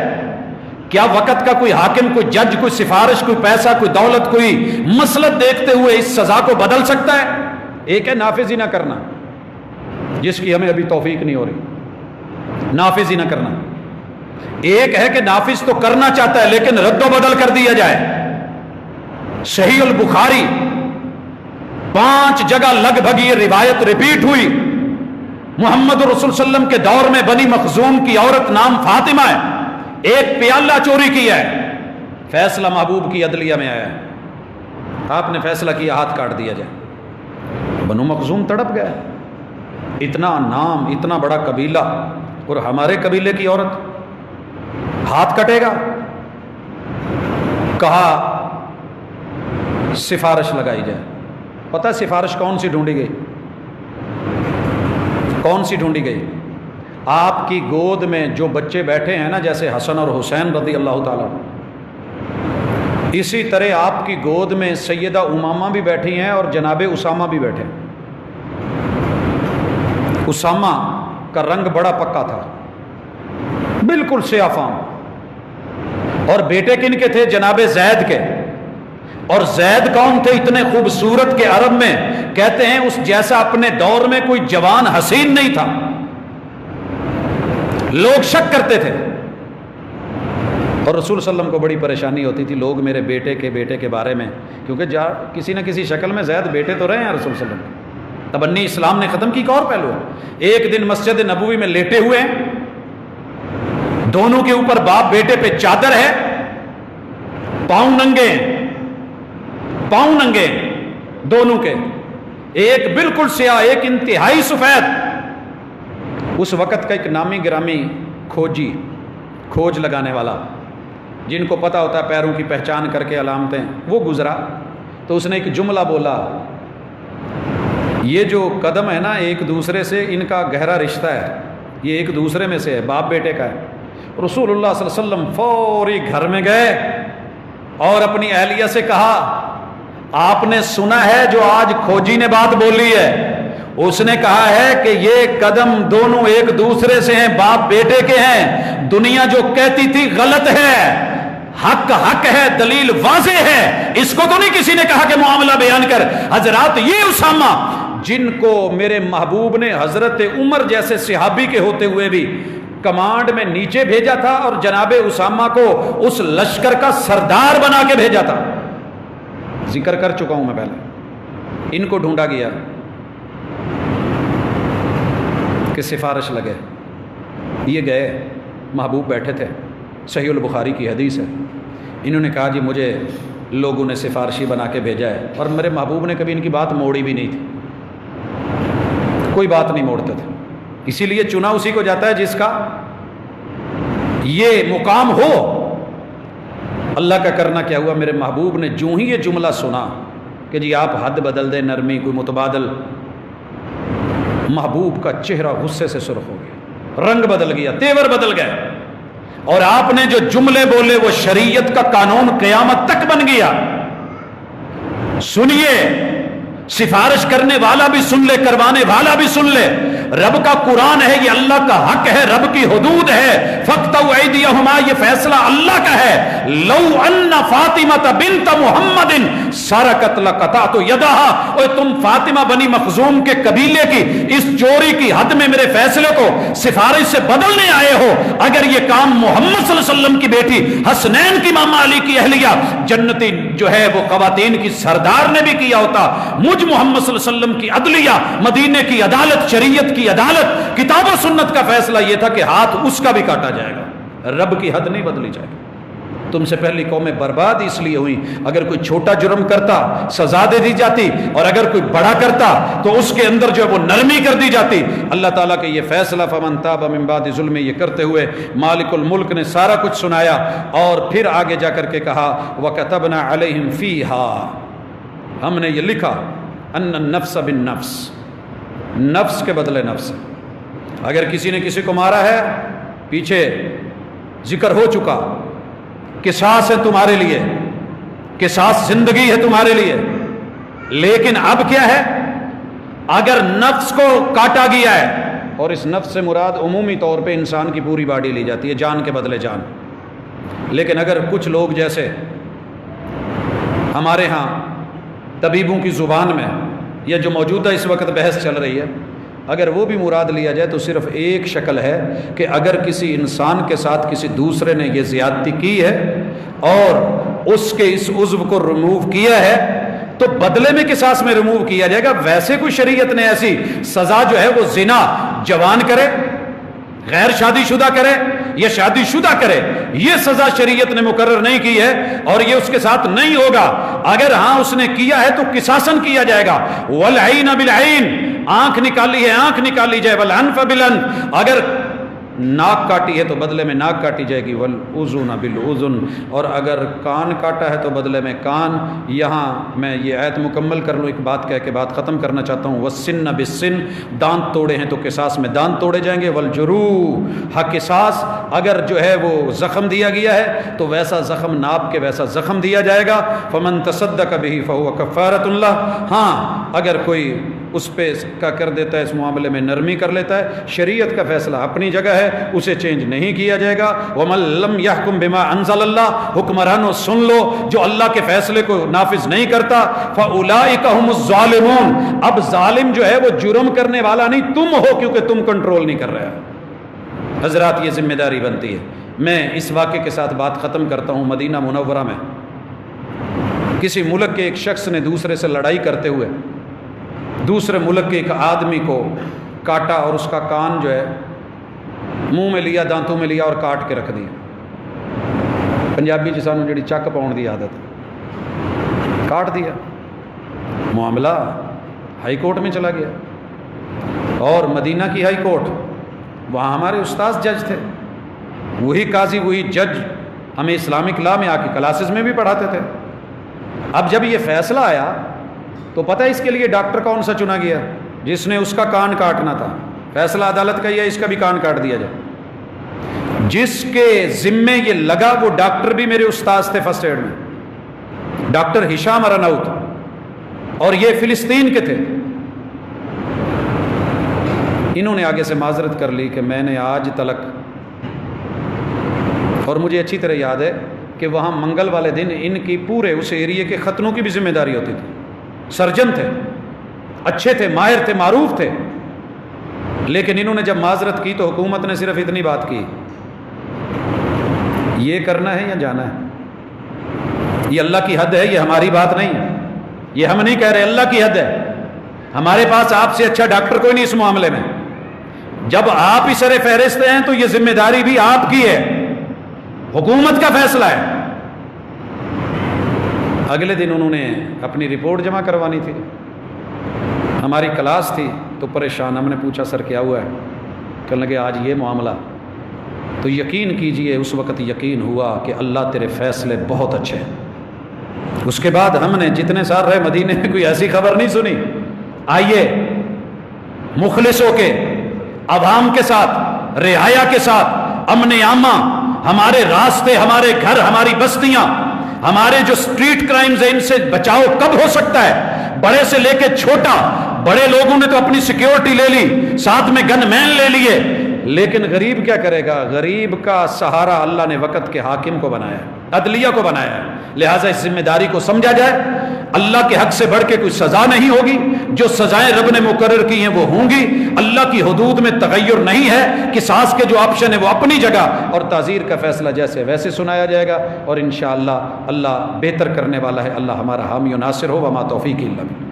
کیا وقت کا کوئی حاکم, کوئی جج, کوئی سفارش, کوئی پیسہ, کوئی دولت, کوئی مصلحت دیکھتے ہوئے اس سزا کو بدل سکتا ہے؟ ایک ہے نافذ ہی نہ کرنا, جس کی ہمیں ابھی توفیق نہیں ہو رہی, نافذ ہی نہ کرنا. ایک ہے کہ نافذ تو کرنا چاہتا ہے لیکن رد و بدل کر دیا جائے. صحیح البخاری 5 جگہ لگ بھگ یہ روایت ریپیٹ ہوئی. محمد رسول صلی اللہ علیہ وسلم کے دور میں بنی مخزوم کی عورت نام فاطمہ ہے, ایک پیالہ چوری کیا ہے, فیصلہ محبوب کی عدلیہ میں آیا ہے, آپ نے فیصلہ کیا ہاتھ کاٹ دیا جائے. بنو مخزوم تڑپ گئے, اتنا نام, اتنا بڑا قبیلہ, اور ہمارے قبیلے کی عورت ہاتھ کٹے گا. کہا سفارش لگائی جائے. پتہ سفارش کون سی ڈھونڈی گئی؟ کون سی ڈھونڈی گئی؟ آپ کی گود میں جو بچے بیٹھے ہیں نا, جیسے حسن اور حسین رضی اللہ تعالیٰ, اسی طرح آپ کی گود میں سیدہ امامہ بھی بیٹھی ہیں اور جناب اسامہ بھی بیٹھے. اسامہ کا رنگ بڑا پکا تھا, بالکل سیاہ فام, اور بیٹے کن کے تھے؟ جناب زید کے. اور زید کون تھے؟ اتنے خوبصورت کہ عرب میں کہتے ہیں اس جیسا اپنے دور میں کوئی جوان حسین نہیں تھا, لوگ شک کرتے تھے. اور رسول صلی اللہ علیہ وسلم کو بڑی پریشانی ہوتی تھی, لوگ میرے بیٹے کے بارے میں, کیونکہ کسی نہ کسی شکل میں زید بیٹے تو رہے ہیں رسول صلی اللہ علیہ وسلم. تبنی اسلام نے ختم کی. ایک اور پہلو ہے, ایک دن مسجد نبوی میں لیٹے ہوئے ہیں, دونوں کے اوپر باپ بیٹے پہ چادر ہے, پاؤں ننگے دونوں کے, ایک بالکل سیاہ, ایک انتہائی سفید. اس وقت کا ایک نامی گرامی کھوج لگانے والا, جن کو پتہ ہوتا ہے پیروں کی پہچان کر کے علامتیں, وہ گزرا. تو اس نے ایک جملہ بولا, یہ جو قدم ہے نا ایک دوسرے سے, ان کا گہرا رشتہ ہے, یہ ایک دوسرے میں سے ہے, باپ بیٹے کا ہے. رسول اللہ صلی اللہ علیہ وسلم فوری گھر میں گئے اور اپنی اہلیہ سے کہا, آپ نے سنا ہے جو آج کھوجی نے بات بولی ہے؟ اس نے کہا ہے کہ یہ قدم دونوں ایک دوسرے سے ہیں, باپ بیٹے کے ہیں. دنیا جو کہتی تھی غلط ہے, حق ہے, دلیل واضح ہے. اس کو تو نہیں کسی نے کہا کہ معاملہ بیان کر. حضرات, یہ اسامہ جن کو میرے محبوب نے حضرت عمر جیسے صحابی کے ہوتے ہوئے بھی کمانڈ میں نیچے بھیجا تھا اور جناب اسامہ کو اس لشکر کا سردار بنا کے بھیجا تھا، ذکر کر چکا ہوں میں پہلے، ان کو ڈھونڈا گیا کہ سفارش لگے، یہ گئے، محبوب بیٹھے تھے، صحیح البخاری کی حدیث ہے، انہوں نے کہا جی مجھے لوگوں نے سفارشی بنا کے بھیجا ہے، اور میرے محبوب نے کبھی ان کی بات موڑی بھی نہیں تھی، کوئی بات نہیں موڑتے تھے، اسی لیے چنا اسی کو جاتا ہے جس کا یہ مقام ہو۔ اللہ کا کرنا کیا ہوا، میرے محبوب نے جو ہی یہ جملہ سنا کہ جی آپ حد بدل دیں، نرمی کوئی متبادل، محبوب کا چہرہ غصے سے سرخ ہو گیا، رنگ بدل گیا، تیور بدل گئے، اور آپ نے جو جملے بولے وہ شریعت کا قانون قیامت تک بن گیا۔ سنیے، سفارش کرنے والا بھی سن لے، کروانے والا بھی سن لے، رب کا قرآن ہے، یہ اللہ کا حق ہے، رب کی حدود ہے، فَاقْطَعُوا أَيْدِيَهُمَا، یہ فیصلہ اللہ کا ہے۔ لو ان فاطمہ بنت محمد سرقت لقطعت يدها، اور تم فاطمہ بنی مخزوم کے قبیلے کی اس چوری کی حد میں میرے فیصلے کو سفارش سے بدلنے آئے ہو، اگر یہ کام محمد صلی اللہ علیہ وسلم کی بیٹی حسنین کی ماما علی کی اہلیہ جنتی جو ہے وہ خواتین کی سردار نے بھی کیا ہوتا، مجھ محمد صلی اللہ علیہ وسلم کی عدلیہ، مدینے کی عدالت، شریعت کی عدالت، کتاب و سنت کا فیصلہ یہ تھا کہ ہاتھ اس کا بھی کاٹا جائے گا، رب کی حد نہیں بدلی جائے گی۔ تم سے پہلی قومیں برباد اس لیے ہوئی، اگر کوئی چھوٹا جرم کرتا سزا دے دی جاتی، اور اگر کوئی بڑا کرتا تو اس کے اندر جو ہے وہ نرمی کر دی جاتی۔ اللہ تعالیٰ کے یہ فیصلہ فمن تاب من بعد ظلم، یہ کرتے ہوئے مالک الملک نے سارا کچھ سنایا، اور پھر آگے جا کر کے کہا وَكَتَبْنَا عَلَيْهِمْ فِيهَا، ہم نے یہ لکھا ان النفس بالنفس، نفس کے بدلے نفس، اگر کسی نے کسی کو مارا ہے، پیچھے ذکر ہو چکا، قصاص ہے تمہارے لیے، قصاص زندگی ہے تمہارے لیے، لیکن اب کیا ہے، اگر نفس کو کاٹا گیا ہے، اور اس نفس سے مراد عمومی طور پہ انسان کی پوری باڈی لی جاتی ہے، جان کے بدلے جان، لیکن اگر کچھ لوگ جیسے ہمارے ہاں طبیبوں کی زبان میں، یا جو موجودہ اس وقت بحث چل رہی ہے، اگر وہ بھی مراد لیا جائے تو صرف ایک شکل ہے کہ اگر کسی انسان کے ساتھ کسی دوسرے نے یہ زیادتی کی ہے اور اس کے اس عضو کو ریموو کیا ہے تو بدلے میں قصاص میں ریموو کیا جائے گا۔ ویسے کوئی شریعت نے ایسی سزا جو ہے وہ زنا جوان کرے، غیر شادی شدہ کرے یا شادی شدہ کرے، یہ سزا شریعت نے مقرر نہیں کی ہے، اور یہ اس کے ساتھ نہیں ہوگا۔ اگر ہاں اس نے کیا ہے تو قصاصاً کیا جائے گا، والعین بالعین، آنکھ نکالی ہے آنکھ نکالی جائے، والانف بالانف، اگر ناک کاٹی ہے تو بدلے میں ناک کاٹی جائے گی، والاذن بالاذن، اور اگر کان کاٹا ہے تو بدلے میں کان۔ یہاں میں یہ آیت مکمل کر لوں، ایک بات کہہ کے بات ختم کرنا چاہتا ہوں، والسن بالسن، دانت توڑے ہیں تو قصاص میں دانت توڑے جائیں گے، والجروح، قصاص اگر جو ہے وہ زخم دیا گیا ہے تو ویسا زخم ناپ کے ویسا زخم دیا جائے گا، فمن تصدق به فهو کفارۃ اللہ، ہاں اگر کوئی اس پہ کا کر دیتا ہے، اس معاملے میں نرمی کر لیتا ہے، شریعت کا فیصلہ اپنی جگہ ہے، اسے چینج نہیں کیا جائے گا۔ وَمَن لَّمْ يَحْكُم بِمَا أَنزَلَ اللَّهُ، حکمرانوں سن لو جو اللہ کے فیصلے کو نافذ نہیں کرتا، فَأُولَٰئِكَ هُمُ الظَّالِمُونَ، اب ظالم جو ہے وہ جرم کرنے والا نہیں تم ہو، کیونکہ تم کنٹرول نہیں کر رہے۔ حضرات یہ ذمہ داری بنتی ہے۔ میں اس واقعے کے ساتھ بات ختم کرتا ہوں۔ مدینہ منورہ میں کسی ملک کے ایک شخص نے دوسرے سے لڑائی کرتے ہوئے دوسرے ملک کے ایک آدمی کو کاٹا، اور اس کا کان جو ہے منہ میں لیا، دانتوں میں لیا اور کاٹ کے رکھ دیا۔ پنجابی جی سانو جڑی چک پاؤن دی عادت، کاٹ دیا، معاملہ ہائی کورٹ میں چلا گیا، اور مدینہ کی ہائی کورٹ، وہاں ہمارے استاذ جج تھے، وہی قاضی وہی جج ہمیں اسلامک لا میں آ کے کلاسز میں بھی پڑھاتے تھے۔ اب جب یہ فیصلہ آیا تو پتہ ہے اس کے لیے ڈاکٹر کون سا چنا گیا؟ جس نے اس کا کان کاٹنا تھا۔ فیصلہ عدالت کا یہ، اس کا بھی کان کاٹ دیا جائے۔ جس کے ذمے یہ لگا وہ ڈاکٹر بھی میرے استاذ تھے فرسٹ ایڈ میں، ڈاکٹر ہشام ارناؤت، اور یہ فلسطین کے تھے۔ انہوں نے آگے سے معذرت کر لی کہ میں نے آج تلک، اور مجھے اچھی طرح یاد ہے کہ وہاں منگل والے دن ان کی پورے اس ایریے کے ختنوں کی بھی ذمہ داری ہوتی تھی، سرجن تھے، اچھے تھے، ماہر تھے، معروف تھے، لیکن انہوں نے جب معذرت کی تو حکومت نے صرف اتنی بات کی، یہ کرنا ہے یا جانا ہے، یہ اللہ کی حد ہے، یہ ہماری بات نہیں ہے، یہ ہم نہیں کہہ رہے، اللہ کی حد ہے، ہمارے پاس آپ سے اچھا ڈاکٹر کوئی نہیں اس معاملے میں، جب آپ ہی سر فہرست ہیں تو یہ ذمہ داری بھی آپ کی ہے، حکومت کا فیصلہ ہے۔ اگلے دن انہوں نے اپنی رپورٹ جمع کروانی تھی، ہماری کلاس تھی تو پریشان، ہم نے پوچھا سر کیا ہوا ہے، کہنے لگے آج یہ معاملہ، تو یقین کیجئے اس وقت یقین ہوا کہ اللہ تیرے فیصلے بہت اچھے ہیں۔ اس کے بعد ہم نے جتنے سال رہے مدینے میں کوئی ایسی خبر نہیں سنی۔ آئیے مخلص ہو کے، عوام کے ساتھ، رعایا کے ساتھ، امن عامہ، ہمارے راستے، ہمارے گھر، ہماری بستیاں، ہمارے جو سٹریٹ کرائمز ہیں، ان سے بچاؤ کب ہو سکتا ہے؟ بڑے سے لے کے چھوٹا، بڑے لوگوں نے تو اپنی سیکیورٹی لے لی، ساتھ میں گن مین لے لیے، لیکن غریب کیا کرے گا؟ غریب کا سہارا اللہ نے وقت کے حاکم کو بنایا ہے، عدلیہ کو بنایا ہے، لہٰذا اس ذمہ داری کو سمجھا جائے۔ اللہ کے حق سے بڑھ کے کوئی سزا نہیں ہوگی، جو سزائیں رب نے مقرر کی ہیں وہ ہوں گی، اللہ کی حدود میں تغیر نہیں ہے، قصاص کے جو آپشن ہے وہ اپنی جگہ، اور تعزیر کا فیصلہ جیسے ویسے سنایا جائے گا، اور انشاءاللہ اللہ بہتر کرنے والا ہے۔ اللہ ہمارا حامی و ناصر ہو، وما توفیقی الا باللہ۔